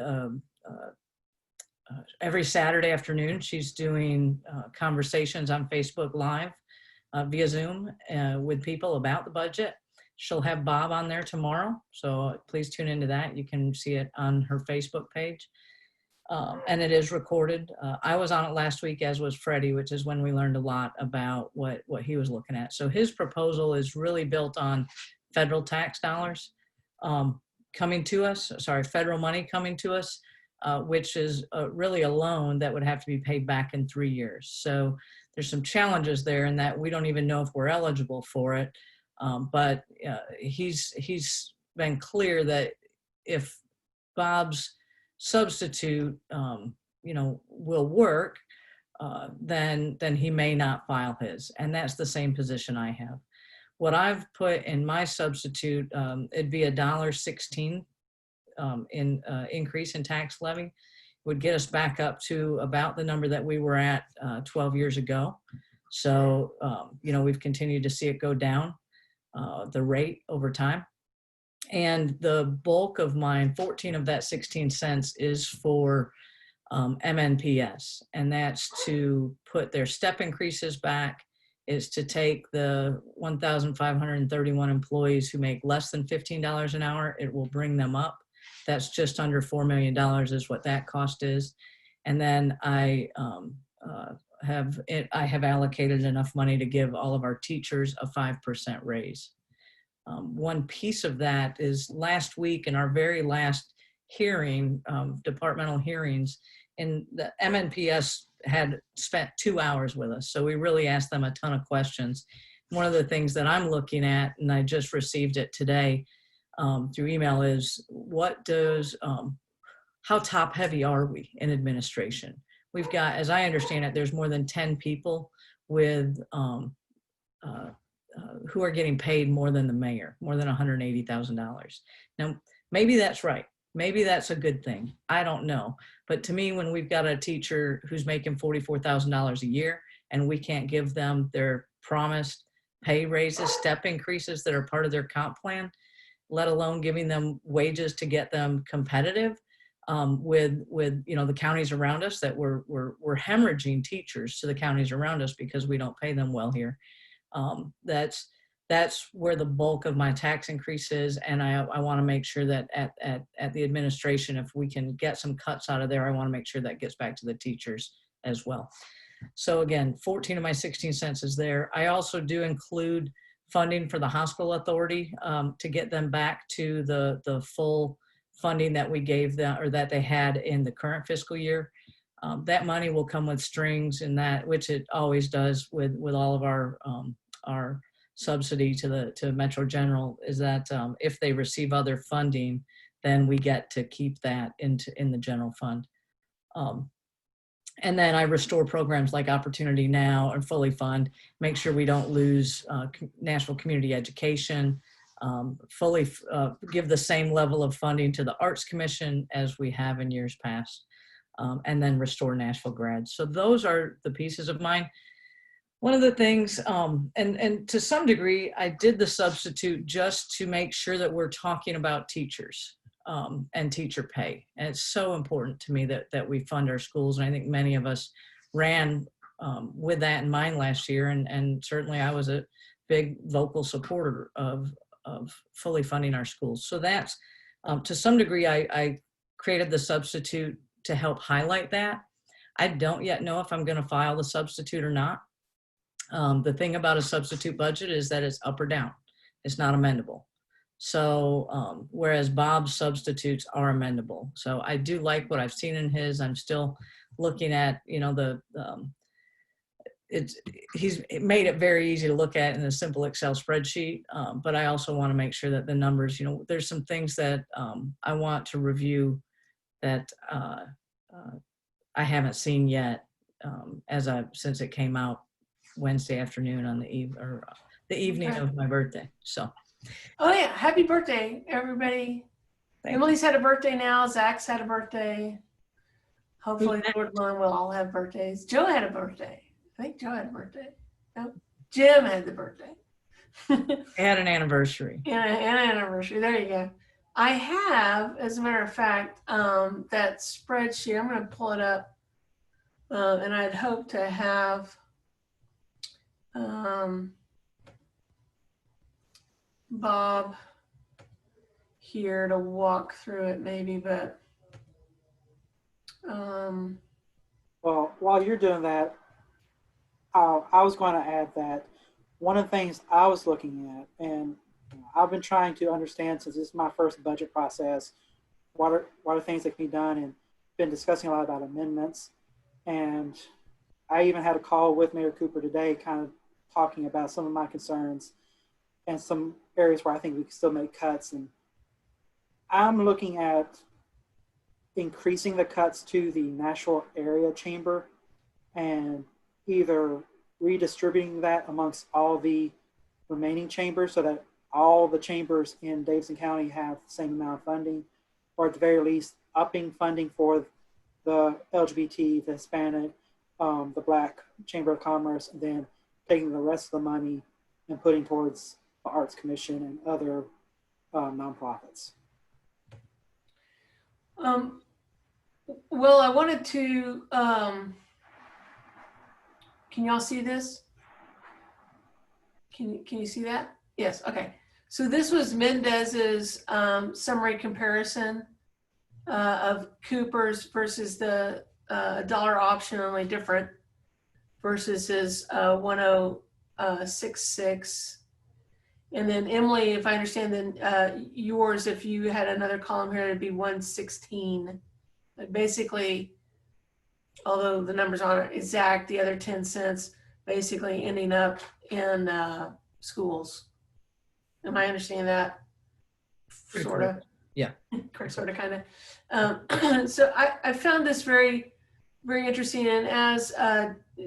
every Saturday afternoon, she's doing conversations on Facebook Live via Zoom with people about the budget. She'll have Bob on there tomorrow, so please tune into that. You can see it on her Facebook page. And it is recorded. I was on it last week, as was Freddie, which is when we learned a lot about what he was looking at. So his proposal is really built on federal tax dollars coming to us, federal money coming to us, which is really a loan that would have to be paid back in 3 years. So there's some challenges there in that we don't even know if we're eligible for it. But he's been clear that if Bob's substitute, will work, then he may not file his, and that's the same position I have. What I've put in my substitute, it'd be $1.16 in increase in tax levy, would get us back up to about the number that we were at 12 years ago. So, we've continued to see it go down, the rate over time. And the bulk of mine, 14 of that 16 cents, is for MNPS. And that's to put their step increases back, is to take the 1,531 employees who make less than $15 an hour, it will bring them up. That's just under $4 million is what that cost is. And then I have allocated enough money to give all of our teachers a 5% raise. One piece of that is last week in our very last hearing, departmental hearings, and the MNPS had spent 2 hours with us. So we really asked them a ton of questions. One of the things that I'm looking at, and I just received it today through email, is how top heavy are we in administration? We've got, as I understand it, there's more than 10 people with who are getting paid more than the mayor, more than $180,000. Now, maybe that's right. Maybe that's a good thing. I don't know. But to me, when we've got a teacher who's making $44,000 a year and we can't give them their promised pay raises, step increases that are part of their comp plan, let alone giving them wages to get them competitive with the counties around us, that we're hemorrhaging teachers to the counties around us because we don't pay them well here. That's where the bulk of my tax increase is, and I want to make sure that at the administration, if we can get some cuts out of there, I want to make sure that gets back to the teachers as well. So again, 14 of my 16 cents is there. I also do include funding for the hospital authority to get them back to the full funding that we gave them, or that they had in the current fiscal year. That money will come with strings, in that, which it always does with all of our subsidy to Metro General, is that if they receive other funding, then we get to keep that in the general fund. And then I restore programs like Opportunity Now and fully fund, make sure we don't lose Nashville Community Education, fully give the same level of funding to the Arts Commission as we have in years past, and then restore Nashville grads. So those are the pieces of mine. One of the things, and to some degree, I did the substitute just to make sure that we're talking about teachers and teacher pay. And it's so important to me that we fund our schools. And I think many of us ran with that in mind last year. And certainly I was a big vocal supporter of fully funding our schools. So that's, to some degree, I created the substitute to help highlight that. I don't yet know if I'm going to file the substitute or not. The thing about a substitute budget is that it's up or down. It's not amendable. So whereas Bob's substitutes are amendable. So I do like what I've seen in his. I'm still looking at, he's made it very easy to look at in a simple Excel spreadsheet. But I also want to make sure that the numbers, there's some things that I want to review that I haven't seen yet since it came out Wednesday afternoon on the eve or the evening Okay. of my birthday. So Oh yeah, happy birthday, everybody. thank Emily's had a birthday now. Zach's had a birthday. Hopefully, Who's Lord willing, we'll all have birthdays. Joe had a birthday. I think Joe had a birthday. No, Jim had the birthday. you. Had an anniversary. And an anniversary. There you go. I have, as a matter of fact, that spreadsheet. I'm going to pull it up, and I'd hope to have Bob here to walk through it, maybe, but Well, while you're doing that, I was going to add that one of the things I was looking at, and I've been trying to understand since this is my first budget process, what are things that can be done, and been discussing a lot about amendments. And I even had a call with Mayor Cooper today, kind of talking about some of my concerns and some areas where I think we can still make cuts. And I'm looking at increasing the cuts to the Nashville area chamber and either redistributing that amongst all the remaining chambers so that all the chambers in Davidson County have the same amount of funding, or at the very least upping funding for the LGBT, the Hispanic, the Black Chamber of Commerce, and then taking the rest of the money and putting towards the Arts Commission and other nonprofits. Well, I wanted to, can y'all see this? Can you see that? Yes, okay. So this was Mendez's summary comparison of Cooper's versus the dollar option, only different, versus his 1066. And then Emily, if I understand, then yours, if you had another column here, it'd be 116. But basically, although the numbers aren't exact, the other 10 cents basically ending up in schools. Am I understanding that? Sort of. Yeah. Correct, sort of, kind of. So I found this very, very interesting. And as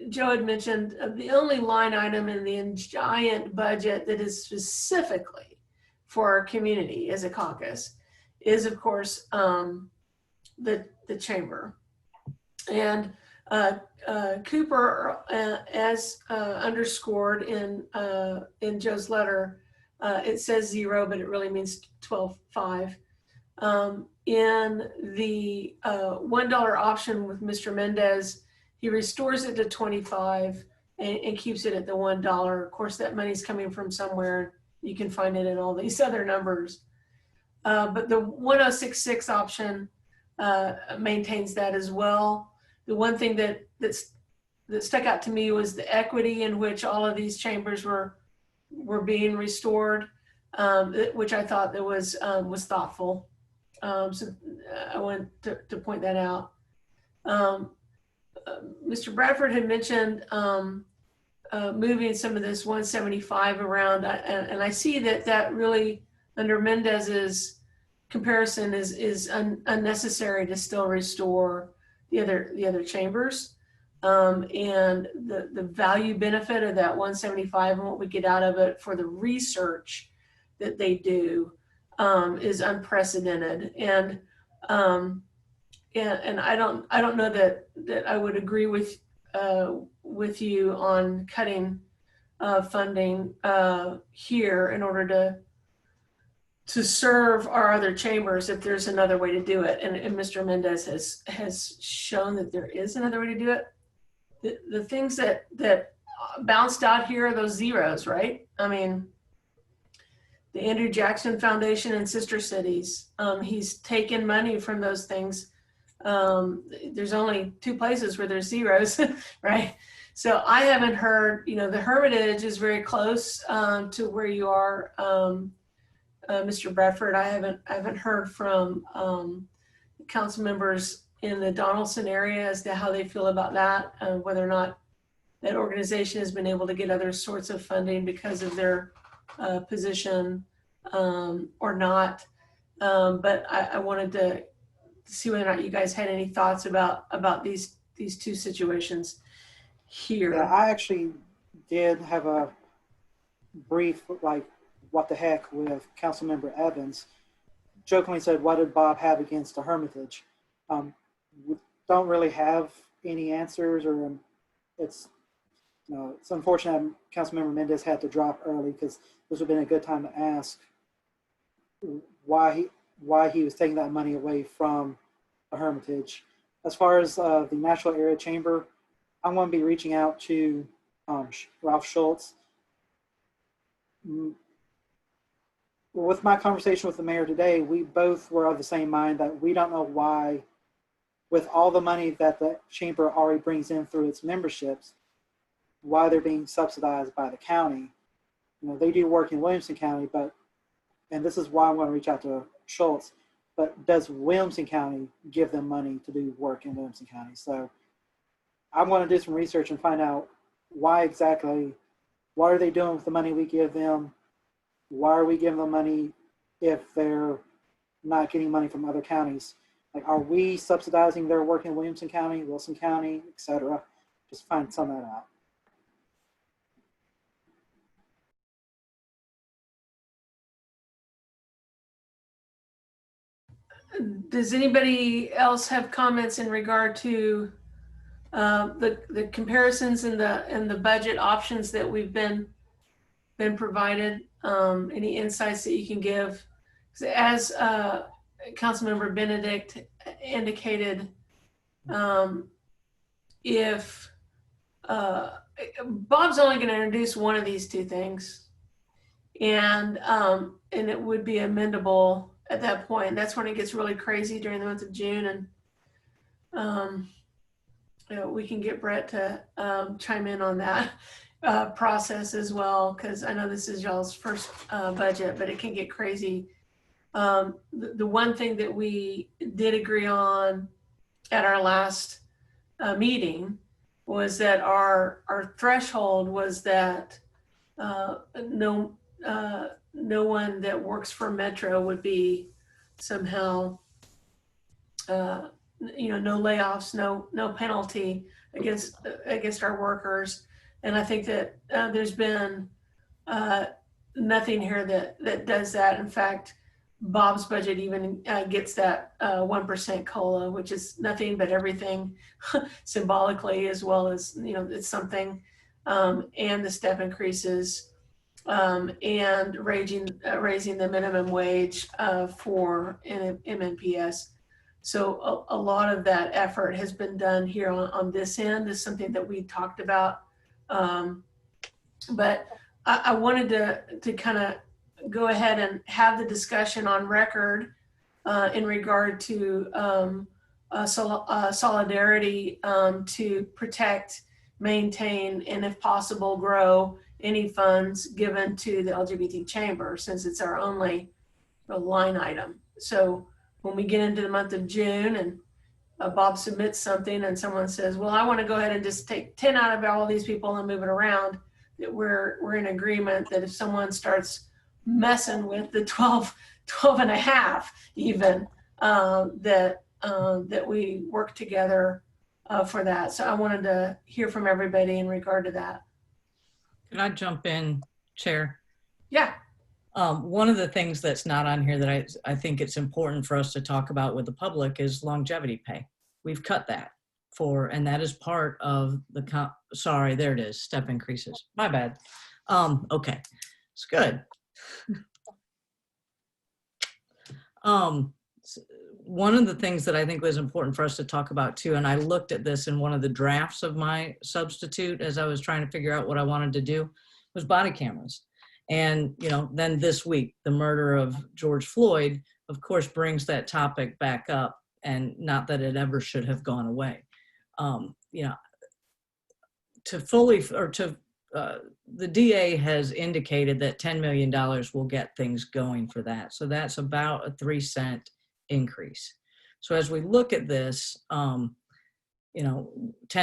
Joe had mentioned, the only line item in the giant budget that is specifically for our community as a caucus is, of course, the chamber. And Cooper, as underscored in Joe's letter, it says 0, but it really means 12.5. In the $1 option with Mr. Mendez, he restores it to 25 and keeps it at the $1. Of course, that money's coming from somewhere. You can find it in all these other numbers. But the 1066 option maintains that as well. The one thing that stuck out to me was the equity in which all of these chambers were being restored, which I thought that was thoughtful. So I wanted to point that out. Mr. Bradford had mentioned moving some of this 175 around, and I see that really under Mendez's comparison is unnecessary to still restore the other chambers. And the value benefit of that 175 and what we get out of it for the research that they do is unprecedented. And I don't know that I would agree with you on cutting funding here in order to serve our other chambers if there's another way to do it. And Mr. Mendez has shown that there is another way to do it. The things that bounced out here are those zeros, right? I mean, the Andrew Jackson Foundation and Sister Cities, he's taken money from those things. There's only 2 places where there's zeros, right? So I haven't heard, the Hermitage is very close to where you are, Mr. Bradford. I haven't heard from council members in the Donaldson area as to how they feel about that, whether or not that organization has been able to get other sorts of funding because of their position or not. But I wanted to see whether or not you guys had any thoughts about these 2 situations here. Yeah, I actually did have a brief, like, what the heck with Councilmember Evans. Jokingly said, what did Bob have against the Hermitage? We don't really have any answers, or it's unfortunate Councilmember Mendez had to drop early, because this would have been a good time to ask why he was taking that money away from the Hermitage. As far as the Nashville Area Chamber, I'm going to be reaching out to Ralph Schultz. With my conversation with the mayor today, we both were of the same mind that we don't know why, with all the money that the chamber already brings in through its memberships, why they're being subsidized by the county. They do work in Williamson County, and this is why I'm going to reach out to Schultz, but does Williamson County give them money to do work in Williamson County? So I'm going to do some research and find out what are they doing with the money we give them? Why are we giving them money if they're not getting money from other counties? Like, are we subsidizing their work in Williamson County, Wilson County, etc.? Just find some of that out. Does anybody else have comments in regard to the comparisons and the budget options that we've been provided? Any insights that you can give? As Councilmember Benedict indicated, if Bob's only going to introduce one of these two things, and it would be amendable at that point. That's when it gets really crazy during the month of June, and we can get Brett to chime in on that process as well, because I know this is y'all's first budget, but it can get crazy. The one thing that we did agree on at our last meeting was that our threshold was that no one that works for Metro would be somehow, no layoffs, no penalty against our workers. And I think that there's been nothing here that does that. In fact, Bob's budget even gets that 1% COLA, which is nothing but everything symbolically, as well as, it's something, and the step increases, and raising the minimum wage for MNPS. So a lot of that effort has been done here on this end. This is something that we talked about. But I wanted to kind of go ahead and have the discussion on record in regard to solidarity to protect, maintain, and if possible, grow any funds given to the LGBT chamber, since it's our only line item. So when we get into the month of June and Bob submits something and someone says, well, I want to go ahead and just take 10 out of all these people and move it around, that we're in agreement that if someone starts messing with the 12 and a half even, that we work together for that. So I wanted to hear from everybody in regard to that. Can I jump in, Chair? Yeah. One of the things that's not on here that I think it's important for us to talk about with the public is longevity pay. We've cut that and that is part of the, sorry, there it is, step increases. My bad. Okay, it's good. One of the things that I think was important for us to talk about too, and I looked at this in one of the drafts of my substitute as I was trying to figure out what I wanted to do, was body cameras. And, then this week, the murder of George Floyd, of course, brings that topic back up, and not that it ever should have gone away. The DA has indicated that $10 million will get things going for that. So that's about a 3-cent increase. So as we look at this, 10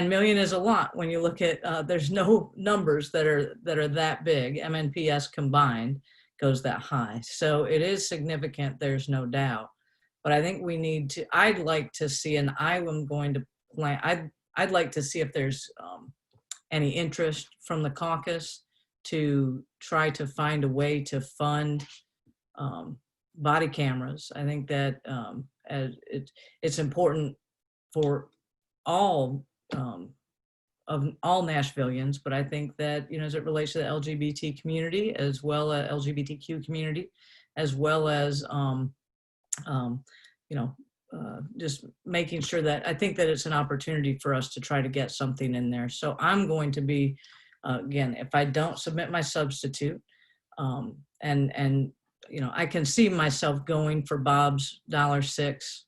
million is a lot when you look at, there's no numbers that are that big. MNPS combined goes that high. So it is significant, there's no doubt. But I think we need to, I'd like to see, and I'm going to plan, I'd like to see if there's any interest from the caucus to try to find a way to fund body cameras. I think that it's important for all of all Nashvillians, but I think that, as it relates to the LGBT community, as well as LGBTQ community, as well as just making sure that I think that it's an opportunity for us to try to get something in there. So I'm going to be, again, if I don't submit my substitute, and I can see myself going for Bob's $6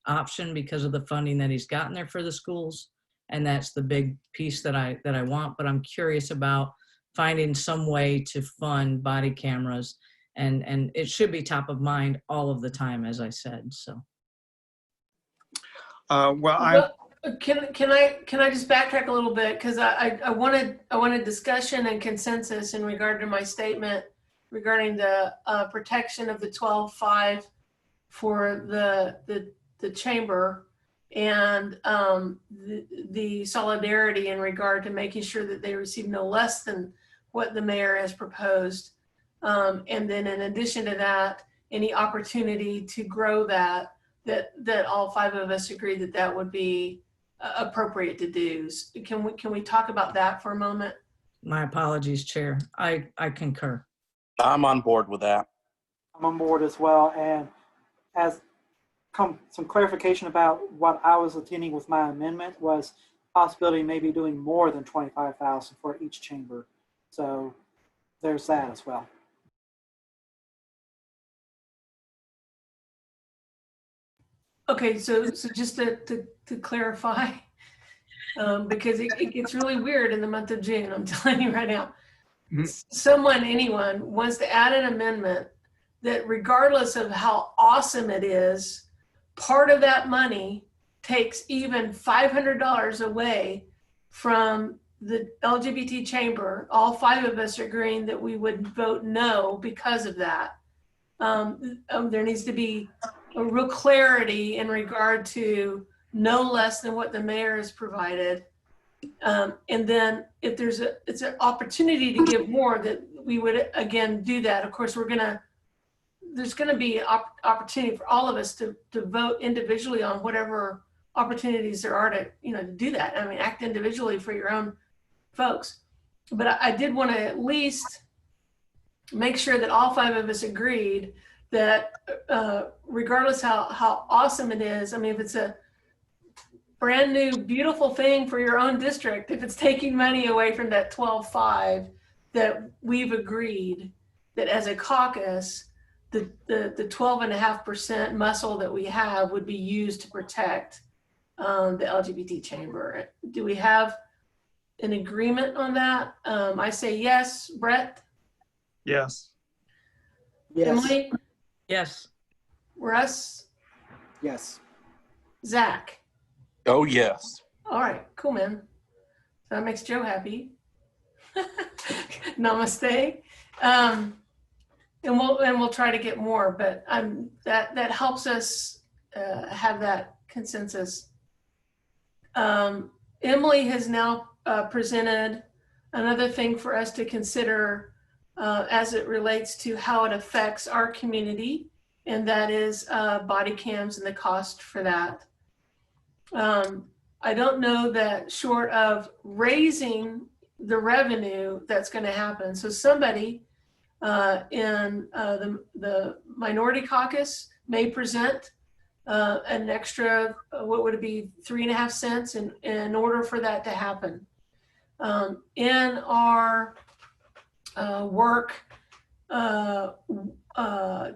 option because of the funding that he's gotten there for the schools. And that's the big piece that I want, but I'm curious about finding some way to fund body cameras, and it should be top of mind all of the time, as I said. So. Can I just backtrack a little bit, because I wanted discussion and consensus in regard to my statement regarding the protection of the 12.5 for the chamber, and the solidarity in regard to making sure that they receive no less than what the mayor has proposed. And then in addition to that, any opportunity to grow that all 5 of us agree that would be appropriate to do. Can we talk about that for a moment? My apologies, Chair. I concur. I'm on board with that. I'm on board as well. And as some clarification about what I was attending with my amendment was possibility maybe doing more than 25,000 for each chamber. So there's that as well. Okay, so just to clarify, because it gets really weird in the month of June, I'm telling you right now. Anyone wants to add an amendment that regardless of how awesome it is, part of that money takes even $500 away from the LGBT chamber. All 5 of us are agreeing that we would vote no because of that. There needs to be a real clarity in regard to no less than what the mayor has provided. And then if it's an opportunity to give more, that we would again do that. Of course, there's going to be opportunity for all of us to vote individually on whatever opportunities there are to do that. I mean, act individually for your own folks. But I did want to at least make sure that all 5 of us agreed that regardless how awesome it is, I mean, if it's a brand new, beautiful thing for your own district, if it's taking money away from that 12.5, that we've agreed that as a caucus, the 12.5% muscle that we have would be used to protect the LGBT chamber. Do we have an agreement on that? I say yes. Brett? Yes. Yes. Emily? Yes. Russ? Yes. Zach? Oh, yes. All right, cool, man. So that makes Joe happy. Namaste. And we'll try to get more, but that helps us have that consensus. Emily has now presented another thing for us to consider as it relates to how it affects our community, and that is body cams and the cost for that. I don't know that short of raising the revenue that's going to happen. So somebody in the minority caucus may present an extra, what would it be, 3.5 cents in order for that to happen. In our work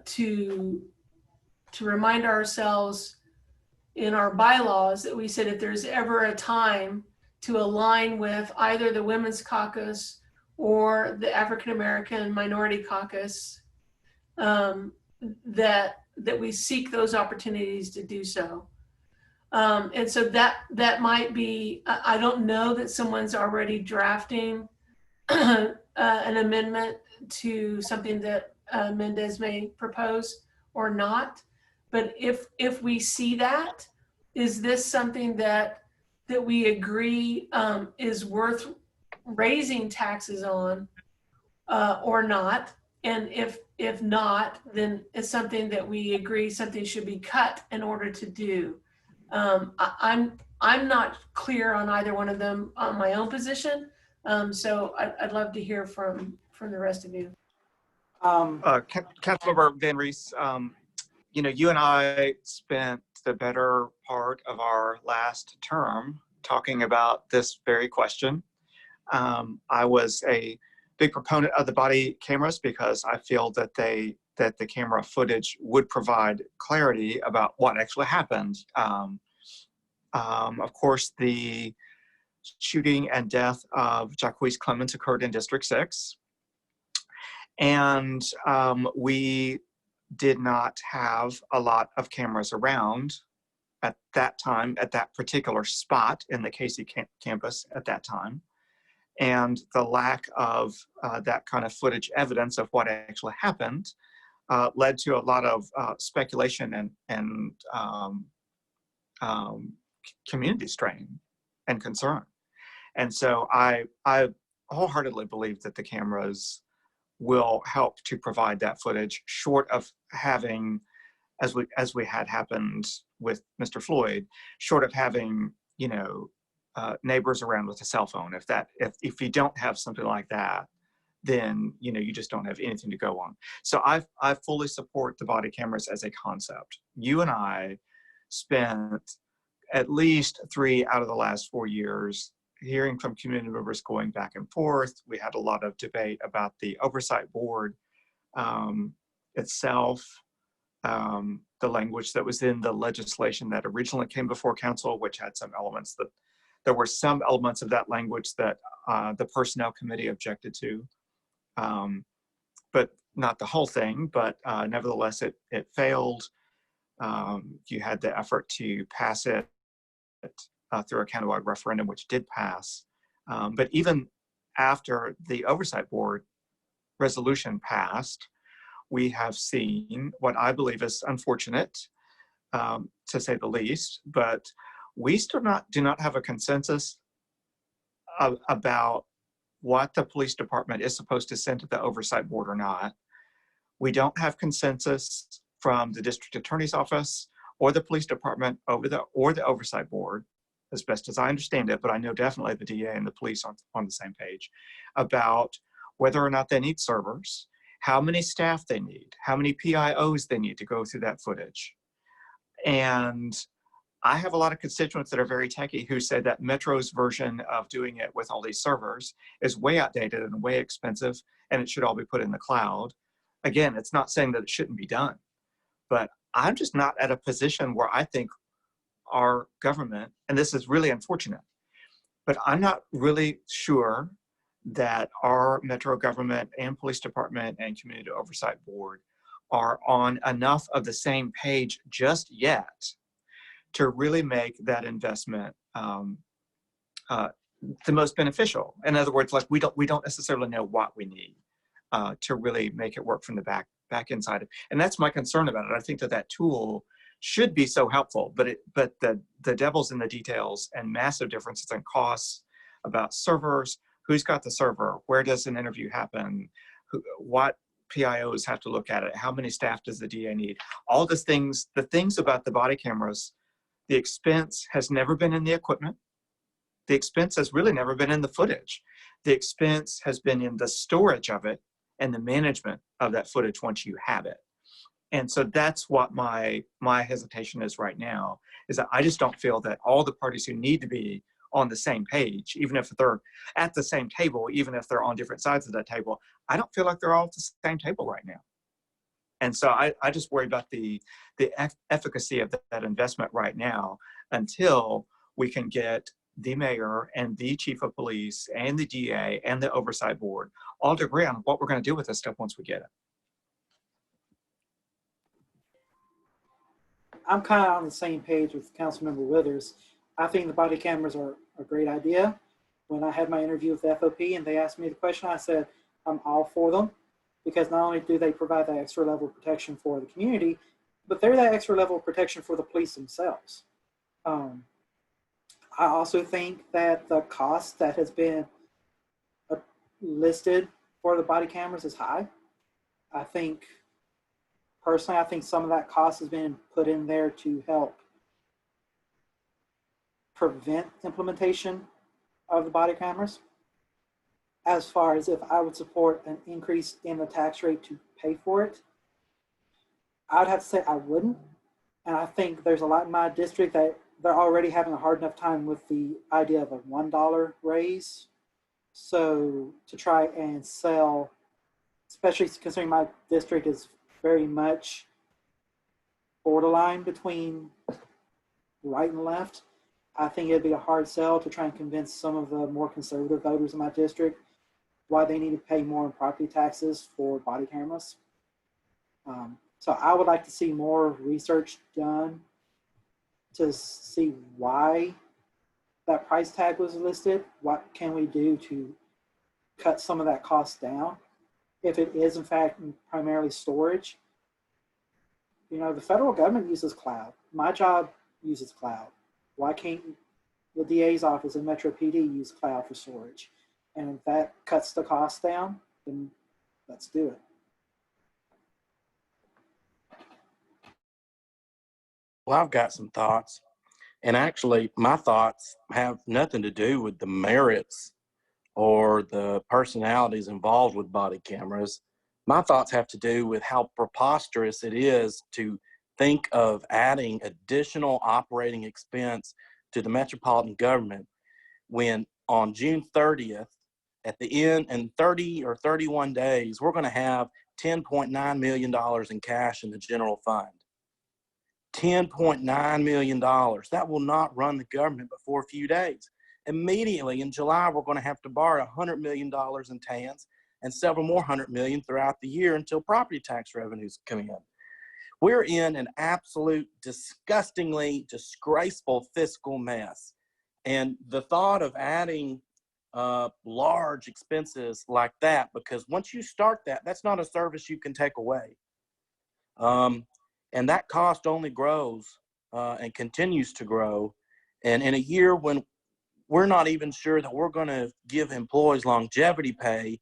to remind ourselves in our bylaws that we said if there's ever a time to align with either the Women's Caucus or the African American Minority Caucus, that we seek those opportunities to do so. And so that might be, I don't know that someone's already drafting an amendment to something that Mendez may propose or not. But if we see that, is this something that we agree is worth raising taxes on or not? And if not, then it's something that we agree something should be cut in order to do. I'm not clear on either one of them on my own position. So I'd love to hear from the rest of you. Councilmember Van Rees, you know, you and I spent the better part of our last term talking about this very question. I was a big proponent of the body cameras because I feel that the camera footage would provide clarity about what actually happened. Of course, the shooting and death of Jacquees Clemens occurred in District 6. And we did not have a lot of cameras around at that time, at that particular spot in the Casey campus at that time. And the lack of that kind of footage evidence of what actually happened led to a lot of speculation and community strain and concern. And so I wholeheartedly believe that the cameras will help to provide that footage, short of having, as we had happened with Mr. Floyd, short of having, you know, neighbors around with a cell phone. If you don't have something like that, then, you know, you just don't have anything to go on. So I fully support the body cameras as a concept. You and I spent at least 3 out of the last 4 years hearing from community members going back and forth. We had a lot of debate about the oversight board itself, the language that was in the legislation that originally came before council, which had some elements that there were some elements of that language that the personnel committee objected to, but not the whole thing. But nevertheless, it failed. You had the effort to pass it through a countywide referendum, which did pass. But even after the oversight board resolution passed, we have seen what I believe is unfortunate, to say the least, but we still do not have a consensus about what the police department is supposed to send to the oversight board or not. We don't have consensus from the district attorney's office or the police department or the oversight board, as best as I understand it, but I know definitely the DA and the police aren't on the same page about whether or not they need servers, how many staff they need, how many PIOs they need to go through that footage. And I have a lot of constituents that are very techie who say that Metro's version of doing it with all these servers is way outdated and way expensive, and it should all be put in the cloud. Again, it's not saying that it shouldn't be done, but I'm just not at a position where I think our government, and this is really unfortunate, but I'm not really sure that our Metro government and police department and community oversight board are on enough of the same page just yet to really make that investment the most beneficial. In other words, like we don't necessarily know what we need to really make it work from the back inside. And that's my concern about it. I think that tool should be so helpful, but the devil's in the details, and massive differences in costs about servers, who's got the server, where does an interview happen, what PIOs have to look at it, how many staff does the DA need, all the things about the body cameras. The expense has never been in the equipment. The expense has really never been in the footage. The expense has been in the storage of it and the management of that footage once you have it. And so that's what my hesitation is right now, is that I just don't feel that all the parties who need to be on the same page, even if they're at the same table, even if they're on different sides of that table, I don't feel like they're all at the same table right now. And so I just worry about the efficacy of that investment right now until we can get the mayor and the chief of police and the DA and the oversight board all to agree on what we're going to do with this stuff once we get it. I'm kind of on the same page with Councilmember Withers. I think the body cameras are a great idea. When I had my interview with the FOP and they asked me the question, I said, I'm all for them, because not only do they provide that extra level of protection for the community, but they're that extra level of protection for the police themselves. I also think that the cost that has been listed for the body cameras is high. Personally, I think some of that cost has been put in there to help prevent implementation of the body cameras. As far as if I would support an increase in the tax rate to pay for it, I would have to say I wouldn't. And I think there's a lot in my district that they're already having a hard enough time with the idea of a $1 raise. So to try and sell, especially considering my district is very much borderline between right and left, I think it'd be a hard sell to try and convince some of the more conservative voters in my district why they need to pay more in property taxes for body cameras. So I would like to see more research done to see why that price tag was listed. What can we do to cut some of that cost down? If it is in fact primarily storage, you know, the federal government uses cloud. My job uses cloud. Why can't the DA's office and Metro PD use cloud for storage? And if that cuts the cost down, then let's do it. Well, I've got some thoughts. And actually, my thoughts have nothing to do with the merits or the personalities involved with body cameras. My thoughts have to do with how preposterous it is to think of adding additional operating expense to the Metropolitan government when on June 30th, at the end, in 30 or 31 days, we're going to have $10.9 million in cash in the general fund. $10.9 million. That will not run the government but for a few days. Immediately in July, we're going to have to borrow $100 million in TANs and several more $100 million throughout the year until property tax revenues come in. We're in an absolute disgustingly disgraceful fiscal mess. And the thought of adding large expenses like that, because once you start that, that's not a service you can take away. And that cost only grows and continues to grow. And in a year when we're not even sure that we're going to give employees longevity pay,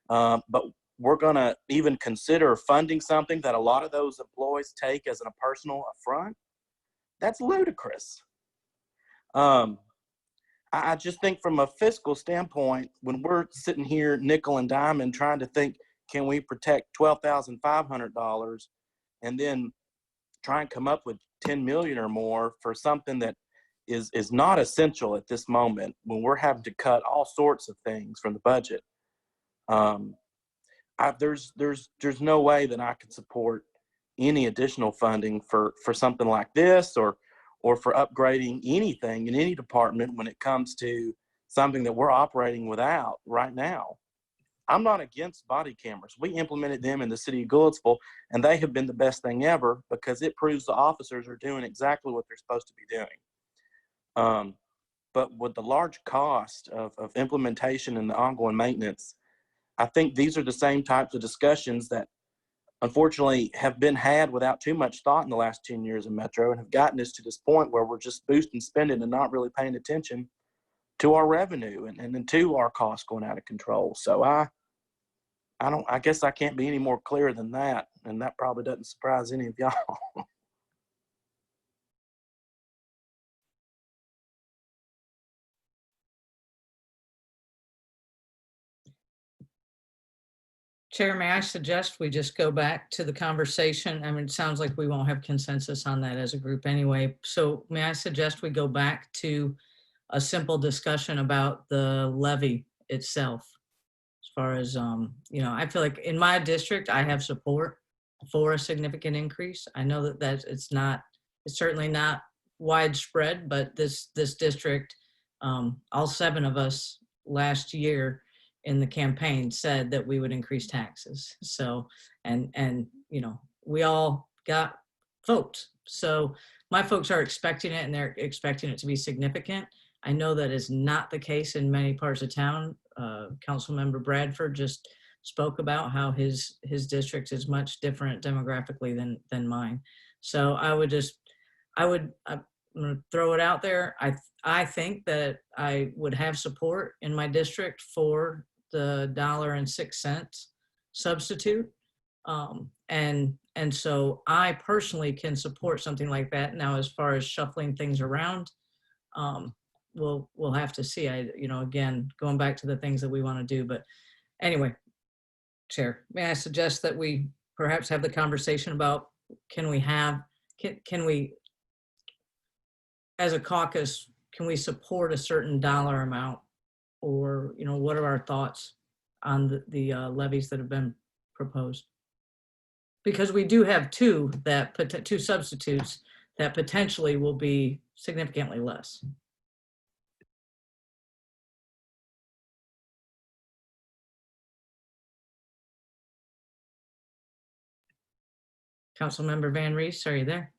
but we're going to even consider funding something that a lot of those employees take as a personal affront, that's ludicrous. I just think from a fiscal standpoint, when we're sitting here nickel and diamond trying to think, can we protect $12,500 and then try and come up with 10 million or more for something that is not essential at this moment when we're having to cut all sorts of things from the budget. There's no way that I could support any additional funding for something like this or for upgrading anything in any department when it comes to something that we're operating without right now. I'm not against body cameras. We implemented them in the city of Gouldsville, and they have been the best thing ever because it proves the officers are doing exactly what they're supposed to be doing. But with the large cost of implementation and the ongoing maintenance, I think these are the same types of discussions that unfortunately have been had without too much thought in the last 10 years in Metro and have gotten us to this point where we're just boosting spending and not really paying attention to our revenue and to our costs going out of control. So I guess I can't be any more clear than that. And that probably doesn't surprise any of y'all. Chair, may I suggest we just go back to the conversation? I mean, it sounds like we won't have consensus on that as a group anyway. So may I suggest we go back to a simple discussion about the levy itself? As far as, I feel like in my district, I have support for a significant increase. I know that it's certainly not widespread, but this district, all 7 of us last year in the campaign said that we would increase taxes. So, and we all got votes. So my folks are expecting it, and they're expecting it to be significant. I know that is not the case in many parts of town. Councilmember Bradford just spoke about how his district is much different demographically than mine. So I'm gonna throw it out there. I think that I would have support in my district for the $1.06 substitute. And so I personally can support something like that. Now, as far as shuffling things around, we'll have to see. Again, going back to the things that we want to do. But anyway, Chair, may I suggest that we perhaps have the conversation about can we, as a caucus, can we support a certain dollar amount, or what are our thoughts on the levies that have been proposed? Because we do have two substitutes that potentially will be significantly less. Councilmember Van Rees, are you there?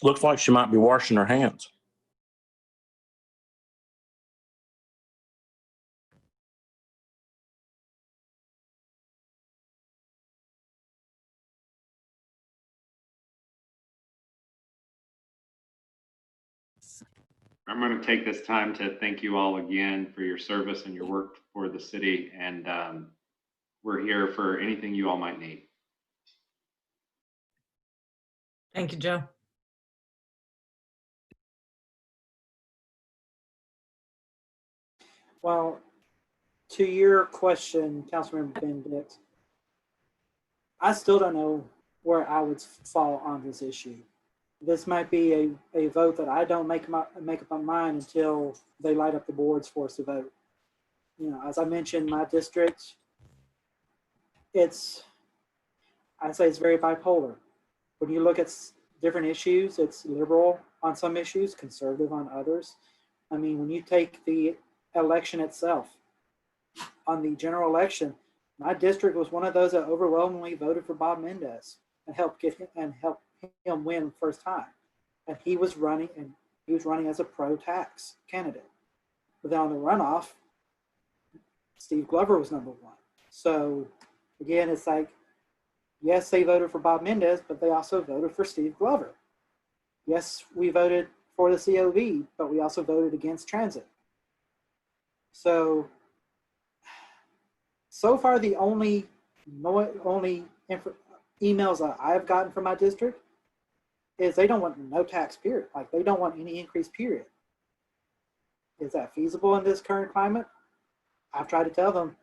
Looks like she might be washing her hands. I'm going to take this time to thank you all again for your service and your work for the city. And we're here for anything you all might need. Thank you, Joe. Well, to your question, Councilmember Benedict, I still don't know where I would fall on this issue. This might be a vote that I don't make up my mind until they light up the boards for us to vote. As I mentioned, my district, I'd say it's very bipolar. When you look at different issues, it's liberal on some issues, conservative on others. I mean, when you take the election itself, on the general election, my district was one of those that overwhelmingly voted for Bob Mendez and helped him win first time. And he was running as a pro-tax candidate. But then on the runoff, Steve Glover was number one. So again, it's like, yes, they voted for Bob Mendez, but they also voted for Steve Glover. Yes, we voted for the COV, but we also voted against transit. So far, the only emails that I've gotten from my district is they don't want no tax, period. Like, they don't want any increase, period. Is that feasible in this current climate? I've tried to tell them,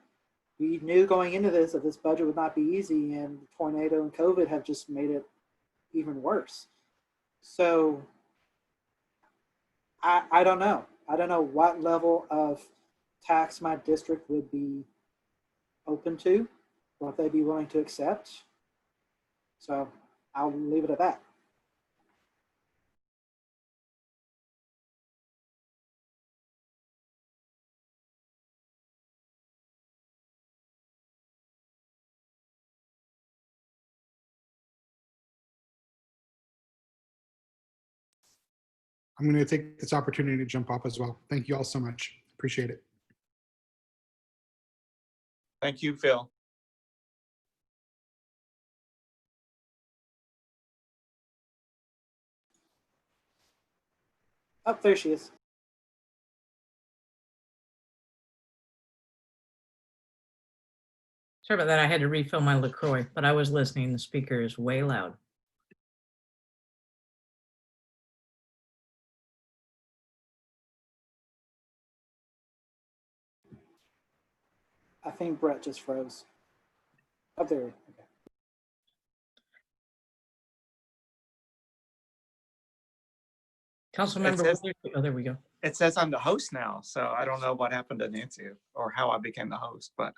we knew going into this that this budget would not be easy, and the tornado and COVID have just made it even worse. So I don't know. I don't know what level of tax my district would be open to, what they'd be willing to accept. So I'll leave it at that. I'm going to take this opportunity to jump off as well. Thank you all so much. Appreciate it. Thank you, Phil. Oh, there she is. Sorry about that. I had to refill my LaCroix, but I was listening. The speaker is way loud. I think Brett just froze. Oh, there. Okay. Councilmember, oh, there we go. It says I'm the host now, so I don't know what happened to Nancy or how I became the host, but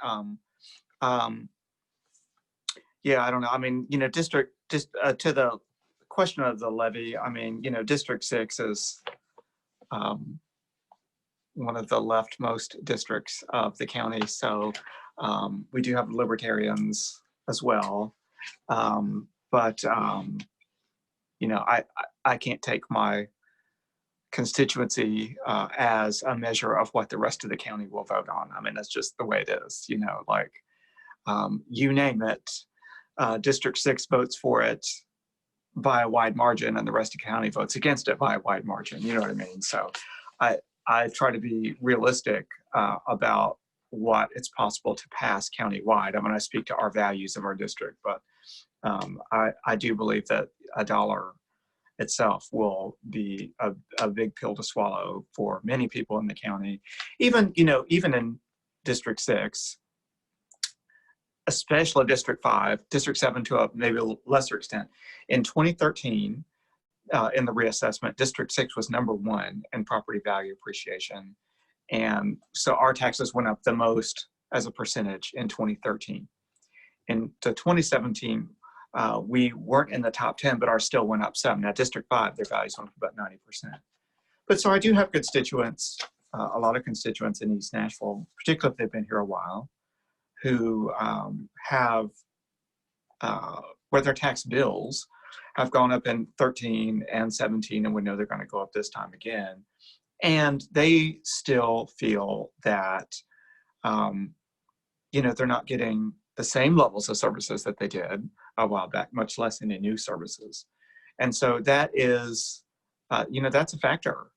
yeah, I don't know. I mean, to the question of the levy, I mean, District 6 is one of the leftmost districts of the county, so we do have libertarians as well, but I can't take my constituency as a measure of what the rest of the county will vote on. I mean, that's just the way it is, you name it. District 6 votes for it. by a wide margin and the rest of the county votes against it by a wide margin. You know what I mean? So I try to be realistic about what it's possible to pass countywide. I mean, I speak to our values of our district, but I do believe that a dollar itself will be a big pill to swallow for many people in the county. Even in District 6, especially District 5, District 7 to a maybe a lesser extent. In 2013, in the reassessment, District 6 was #1 in property value appreciation. And so our taxes went up the most as a percentage in 2013. In 2017, we weren't in the top 10, but ours still went up some. Now, District 5, their values went up about 90%. But so I do have constituents, a lot of constituents in East Nashville, particularly if they've been here a while, who have, where their tax bills have gone up in 13 and 17, and we know they're going to go up this time again. And they still feel that, they're not getting the same levels of services that they did a while back, much less any new services. And so that is, that's a factor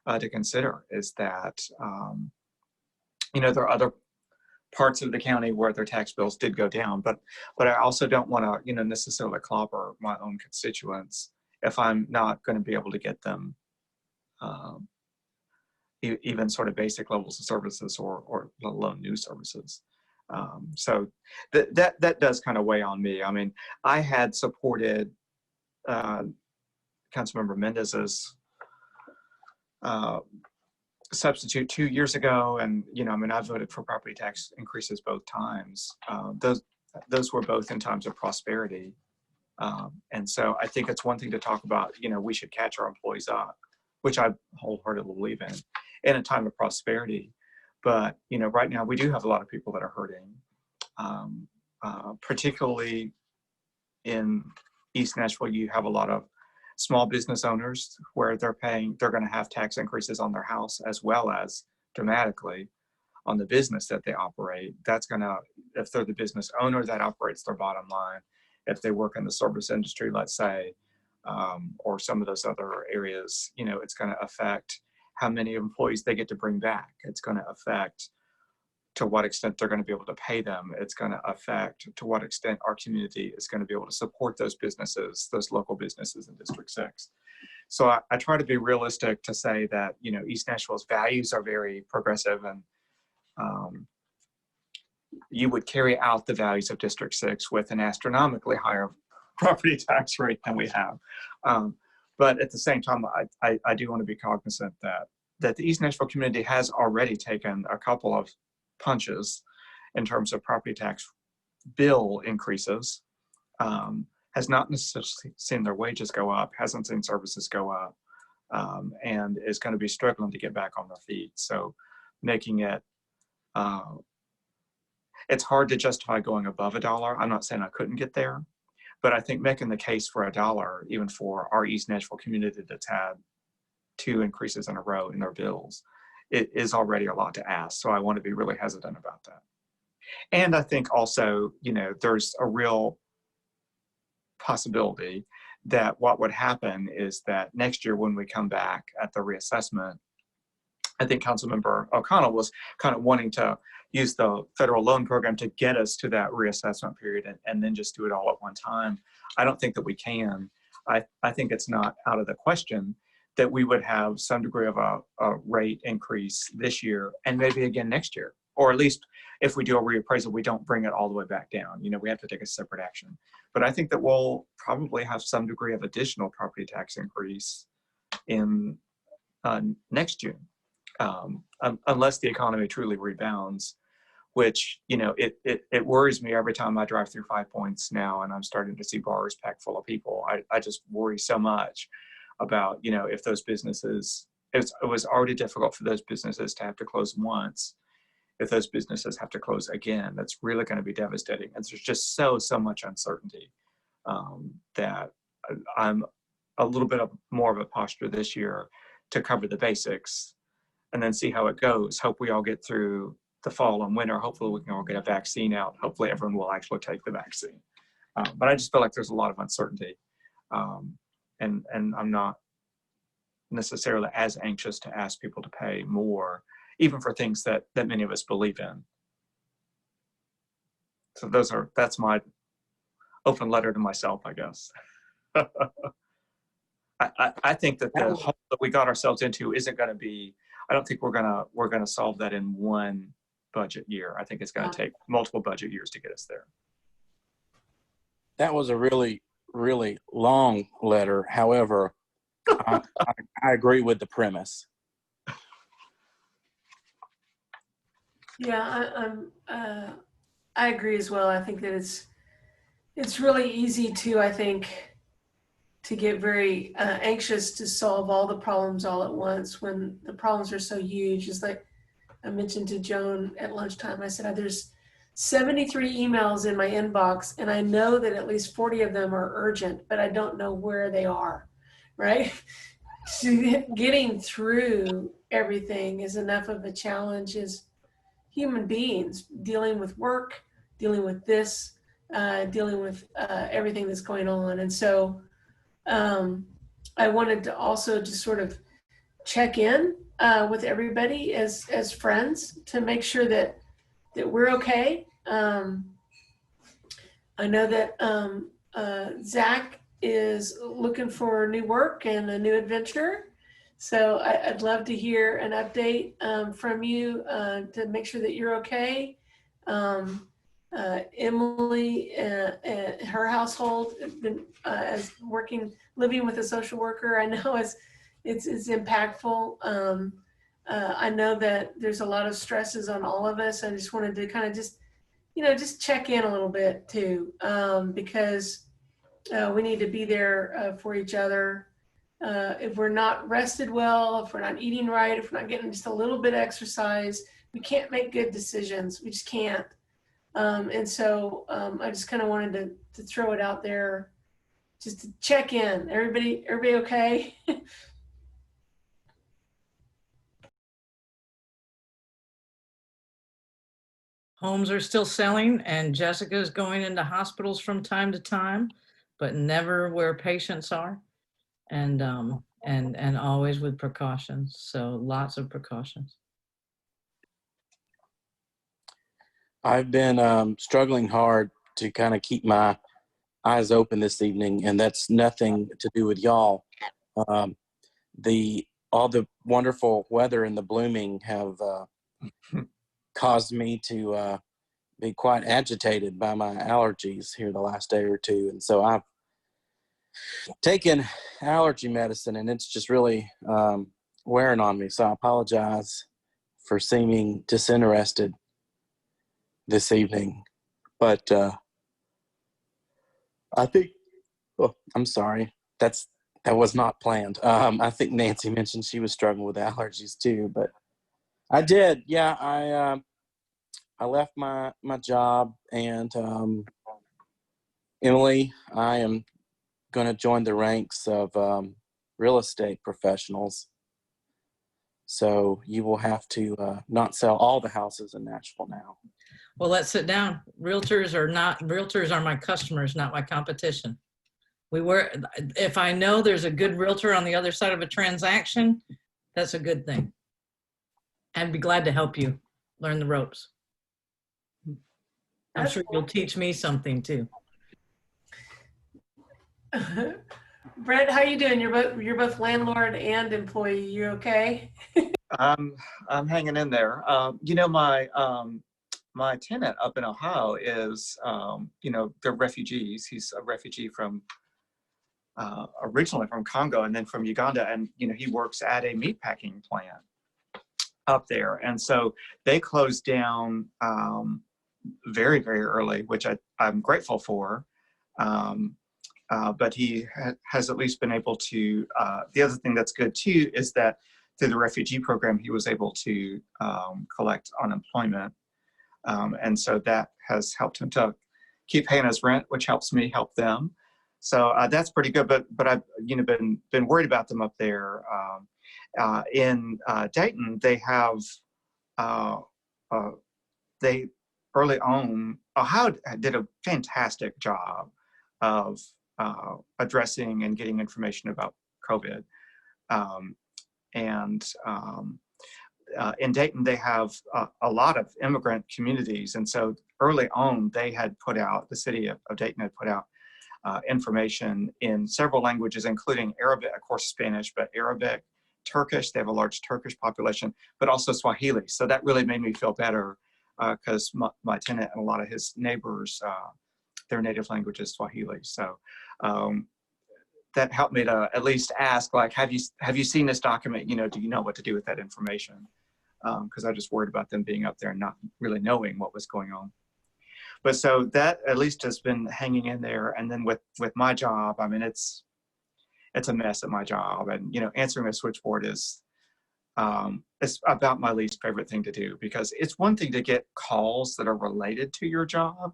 to consider, is that, there are other parts of the county where their tax bills did go down, but I also don't want to, necessarily clobber my own constituents if I'm not going to be able to get them even sort of basic levels of services or let alone new services. So that does kind of weigh on me. I mean, I had supported Councilmember Mendez's substitute 2 years ago, and I voted for property tax increases both times. Those were both in times of prosperity, and so I think it's one thing to talk about. We should catch our employees up, which I wholeheartedly believe in a time of prosperity. But right now we do have a lot of people that are hurting, particularly in East Nashville. You have a lot of small business owners where they're going to have tax increases on their house, as well as dramatically on the business that they operate. That's going to, if they're the business owner, that operates their bottom line. If they work in the service industry, let's say, or some of those other areas, it's going to affect how many employees they get to bring back. It's going to affect to what extent they're going to be able to pay them. It's going to affect to what extent our community is going to be able to support those businesses, those local businesses in District 6. So I try to be realistic to say that, East Nashville's values are very progressive, and you would carry out the values of District 6 with an astronomically higher property tax rate than we have. But at the same time, I do want to be cognizant that the East Nashville community has already taken a couple of punches in terms of property tax bill increases, has not necessarily seen their wages go up, hasn't seen services go up, and is going to be struggling to get back on their feet. So making it, it's hard to justify going above $1. I'm not saying I couldn't get there, but I think making the case for $1, even for our East Nashville community that's had 2 increases in a row in their bills, it is already a lot to ask. So I want to be really hesitant about that. And I think also, there's a real possibility that what would happen is that next year when we come back at the reassessment, I think Councilmember O'Connell was kind of wanting to use the federal loan program to get us to that reassessment period and then just do it all at one time. I don't think that we can. I think it's not out of the question that we would have some degree of a rate increase this year and maybe again next year, or at least if we do a reappraisal, we don't bring it all the way back down. We have to take a separate action. But I think that we'll probably have some degree of additional property tax increase in next June, unless the economy truly rebounds, which, it worries me every time I drive through 5 Points now and I'm starting to see bars packed full of people. I just worry so much about, if those businesses, it was already difficult for those businesses to have to close once. If those businesses have to close again, that's really going to be devastating. And there's just so much uncertainty that I'm a little bit more of a posture this year to cover the basics and then see how it goes. Hope we all get through the fall and winter. Hopefully we can all get a vaccine out. Hopefully everyone will actually take the vaccine. But I just feel like there's a lot of uncertainty and I'm not necessarily as anxious to ask people to pay more, even for things that many of us believe in. So that's my open letter to myself, I guess. I think that the hole that we got ourselves into isn't going to be, I don't think we're going to solve that in one budget year. I think it's going to take multiple budget years to get us there. That was a really, really long letter. However, I agree with the premise. Yeah, I agree as well. I think that it's really easy to, I think, to get very anxious to solve all the problems all at once when the problems are so huge. It's like I mentioned to Joan at lunchtime, I said, there's 73 emails in my inbox, and I know that at least 40 of them are urgent, but I don't know where they are, right? So getting through everything is enough of a challenge as human beings, dealing with work, dealing with this, dealing with everything that's going on. And so I wanted to also just sort of check in with everybody as friends to make sure that we're okay. I know that Zach is looking for new work and a new adventure. So I'd love to hear an update from you to make sure that you're okay. Emily, her household, been as living with a social worker, I know it's impactful. I know that there's a lot of stresses on all of us. I just wanted to kind of just check in a little bit too, because we need to be there for each other. If we're not rested well, if we're not eating right, if we're not getting just a little bit of exercise, we can't make good decisions. We just can't. And so I just kind of wanted to throw it out there just to check in. Everybody okay? Homes are still selling, and Jessica's going into hospitals from time to time, but never where patients are, and always with precautions. So lots of precautions. I've been struggling hard to kind of keep my eyes open this evening, and that's nothing to do with y'all. All the wonderful weather and the blooming have caused me to be quite agitated by my allergies here the last day or two. And so I've taken allergy medicine, and it's just really wearing on me. So I apologize for seeming disinterested this evening. But I think, I'm sorry, that was not planned. I think Nancy mentioned she was struggling with allergies too, but I did. Yeah, I left my job, and Emily, I am going to join the ranks of real estate professionals. So you will have to not sell all the houses in Nashville now. Well, let's sit down. Realtors are my customers, not my competition. If I know there's a good realtor on the other side of a transaction, that's a good thing. I'd be glad to help you learn the ropes. I'm sure you'll teach me something too. Brett, how you doing? You're both landlord and employee. You okay? I'm hanging in there. My tenant up in Ohio is, they're refugees. He's a refugee from originally from Congo and then from Uganda, and he works at a meatpacking plant up there, and so they closed down very, very early, which I'm grateful for. But he has at least been able to, the other thing that's good too is that through the refugee program, he was able to collect unemployment. And so that has helped him to keep paying his rent, which helps me help them. So that's pretty good, but I've been worried about them up there. In Dayton, they have, they early on, Ohio did a fantastic job of addressing and getting information about COVID. In Dayton, they have a lot of immigrant communities. And so early on, they had put out, the city of Dayton had put out information in several languages, including Arabic, of course, Spanish, but Arabic, Turkish. They have a large Turkish population, but also Swahili. So that really made me feel better because my tenant and a lot of his neighbors, their native language is Swahili. So that helped me to at least ask, like, have you seen this document? You know, do you know what to do with that information? Because I just worried about them being up there and not really knowing what was going on. But so that at least has been hanging in there. And then with my job, I mean, it's a mess at my job. And, you know, answering a switchboard is it's about my least favorite thing to do, because it's one thing to get calls that are related to your job.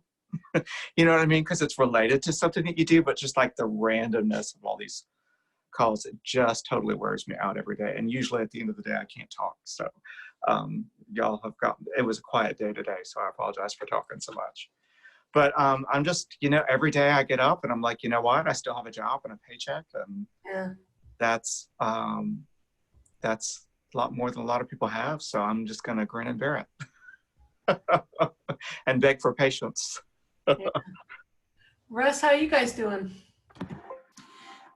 You know what I mean? Because it's related to something that you do, but just like the randomness of all these calls, it just totally wears me out every day. And usually at the end of the day, I can't talk. So y'all have gotten, it was a quiet day today, so I apologize for talking so much. But I'm just, you know, every day I get up and I'm like, you know what? I still have a job and a paycheck, and that's a lot more than a lot of people have. So I'm just gonna grin and bear it and beg for patience. Russ, how are you guys doing?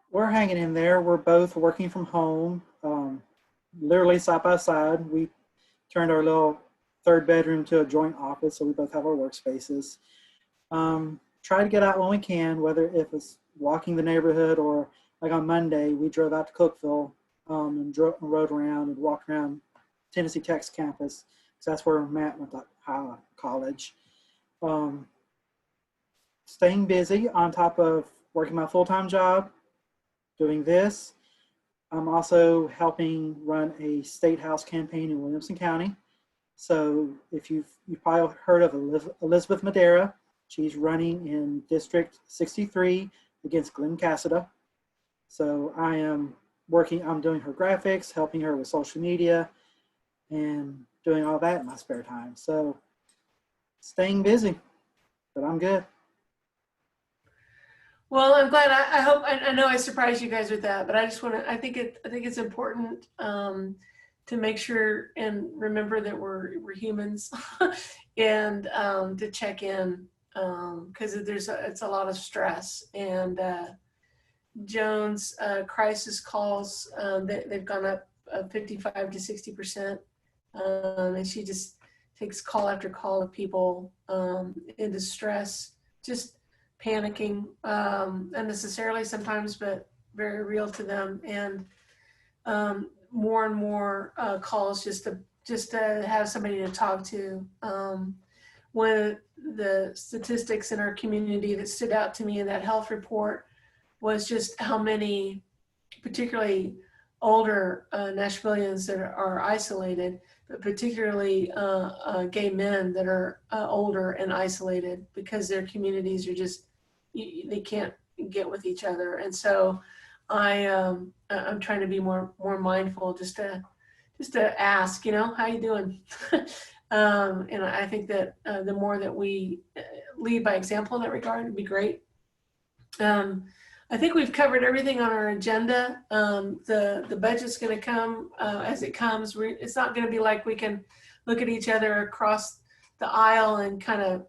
We're hanging in there. We're both working from home, literally side by side. We turned our little third bedroom to a joint office, so we both have our workspaces. Try to get out when we can, whether if it's walking the neighborhood or like on Monday, we drove out to Cookeville and rode around and walked around Tennessee Tech's campus, because that's where Matt went to college. Staying busy on top of working my full-time job, doing this. I'm also helping run a state house campaign in Williamson County. So if you've probably heard of Elizabeth Madera, she's running in District 63 against Glenn Cassida. So I'm doing her graphics, helping her with social media, and doing all that in my spare time. So staying busy, but I'm good. Well, I'm glad. I hope. I know I surprised you guys with that, but I just want to. I think it's important to make sure and remember that we're humans, and to check in, because it's a lot of stress. And Joan's crisis calls, they've gone up 55 to 60%, and she just takes call after call of people in distress, just panicking unnecessarily sometimes, but very real to them. And more and more calls just to have somebody to talk to. One of the statistics in our community that stood out to me in that health report was just how many, particularly older Nashvillians that are isolated, but particularly gay men that are older and isolated because their communities are just, they can't get with each other. And so I'm trying to be more mindful, just to ask, you know, how you doing? And I think that the more that we lead by example in that regard would be great. I think we've covered everything on our agenda. The budget's going to come as it comes. It's not going to be like we can look at each other across the aisle and kind of,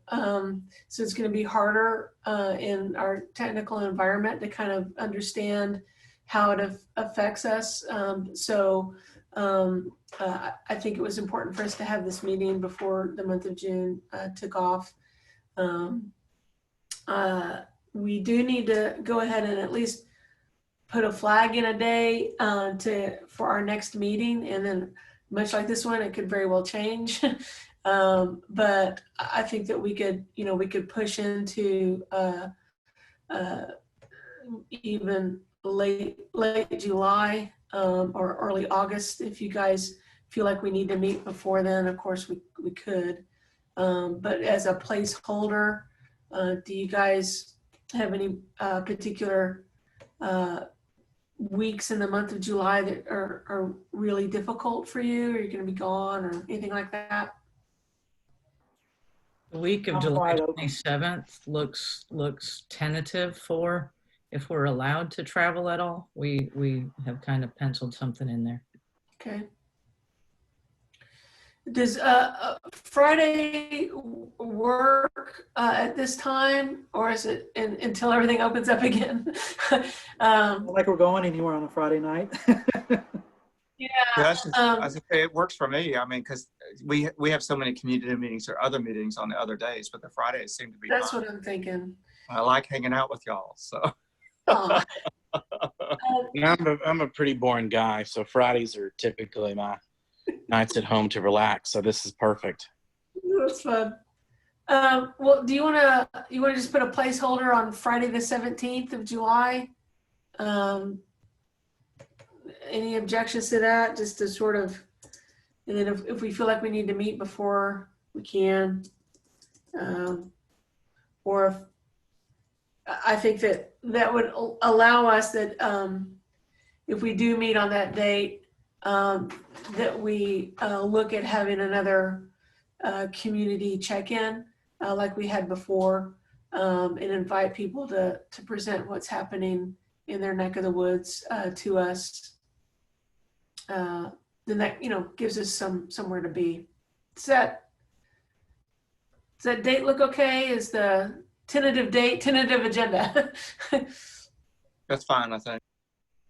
so it's going to be harder in our technical environment to kind of understand how it affects us. I think it was important for us to have this meeting before the month of June took off. We do need to go ahead and at least put a flag in a day for our next meeting, and then much like this one, it could very well change. But I think that we could push into even late July or early August. If you guys feel like we need to meet before then, of course we could. But as a placeholder, do you guys have any particular weeks in the month of July that are really difficult for you? Are you going to be gone or anything like that? The week of July 27th looks tentative for, if we're allowed to travel at all, we have kind of penciled something in there. Okay. Does Friday work at this time, or is it until everything opens up again? Not like we're going anywhere on a Friday night. Yeah. I was say it works for me. I mean, because we have so many community meetings or other meetings on the other days, but the Fridays seem to be That's fun. what I'm thinking. I like hanging out with y'all. So Aw. I'm a pretty boring guy, so Fridays are typically my nights at home to relax. So this is perfect. That's fun. Well, do you want to just put a placeholder on Friday the 17th of July? Any objections to that? Just to sort of, and then if we feel like we need to meet before, we can. Or if, I think that would allow us that if we do meet on that date, that we look at having another community check-in like we had before, and invite people to present what's happening in their neck of the woods to us. Then that, gives us somewhere to be. Does that date look okay? Is the tentative agenda? that's fine, I think.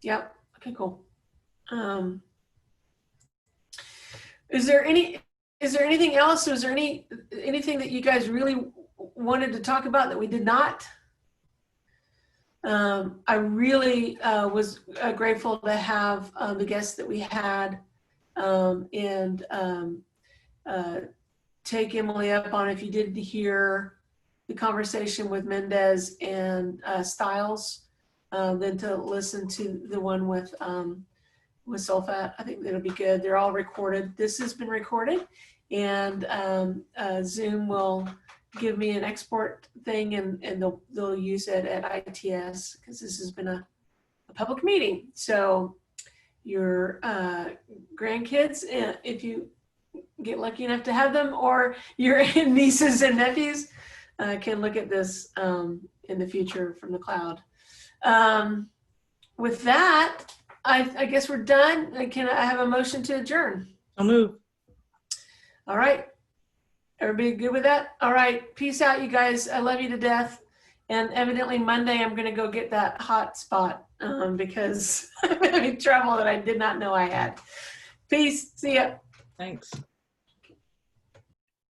Yep. Okay, cool. Is there anything else? Was there anything that you guys really wanted to talk about that we did not? I really was grateful to have the guests that we had, and take Emily up on, if you did hear the conversation with Mendez and Stiles, then to listen to the one with Sulfat. I think that'll be good. They're all recorded. This has been recorded, and Zoom will give me an export thing, and they'll use it at ITS, because this has been a public meeting. So your grandkids, if you get lucky enough to have them, or your nieces and nephews, can look at this in the future from the cloud. With that, I guess we're done. Can I have a motion to adjourn? I'll move. All right. Everybody good with that? All right. Peace out, you guys. I love you to death. And evidently Monday, I'm going to go get that hot spot because I'm having trouble that I did not know I had. Peace. See ya. Thanks.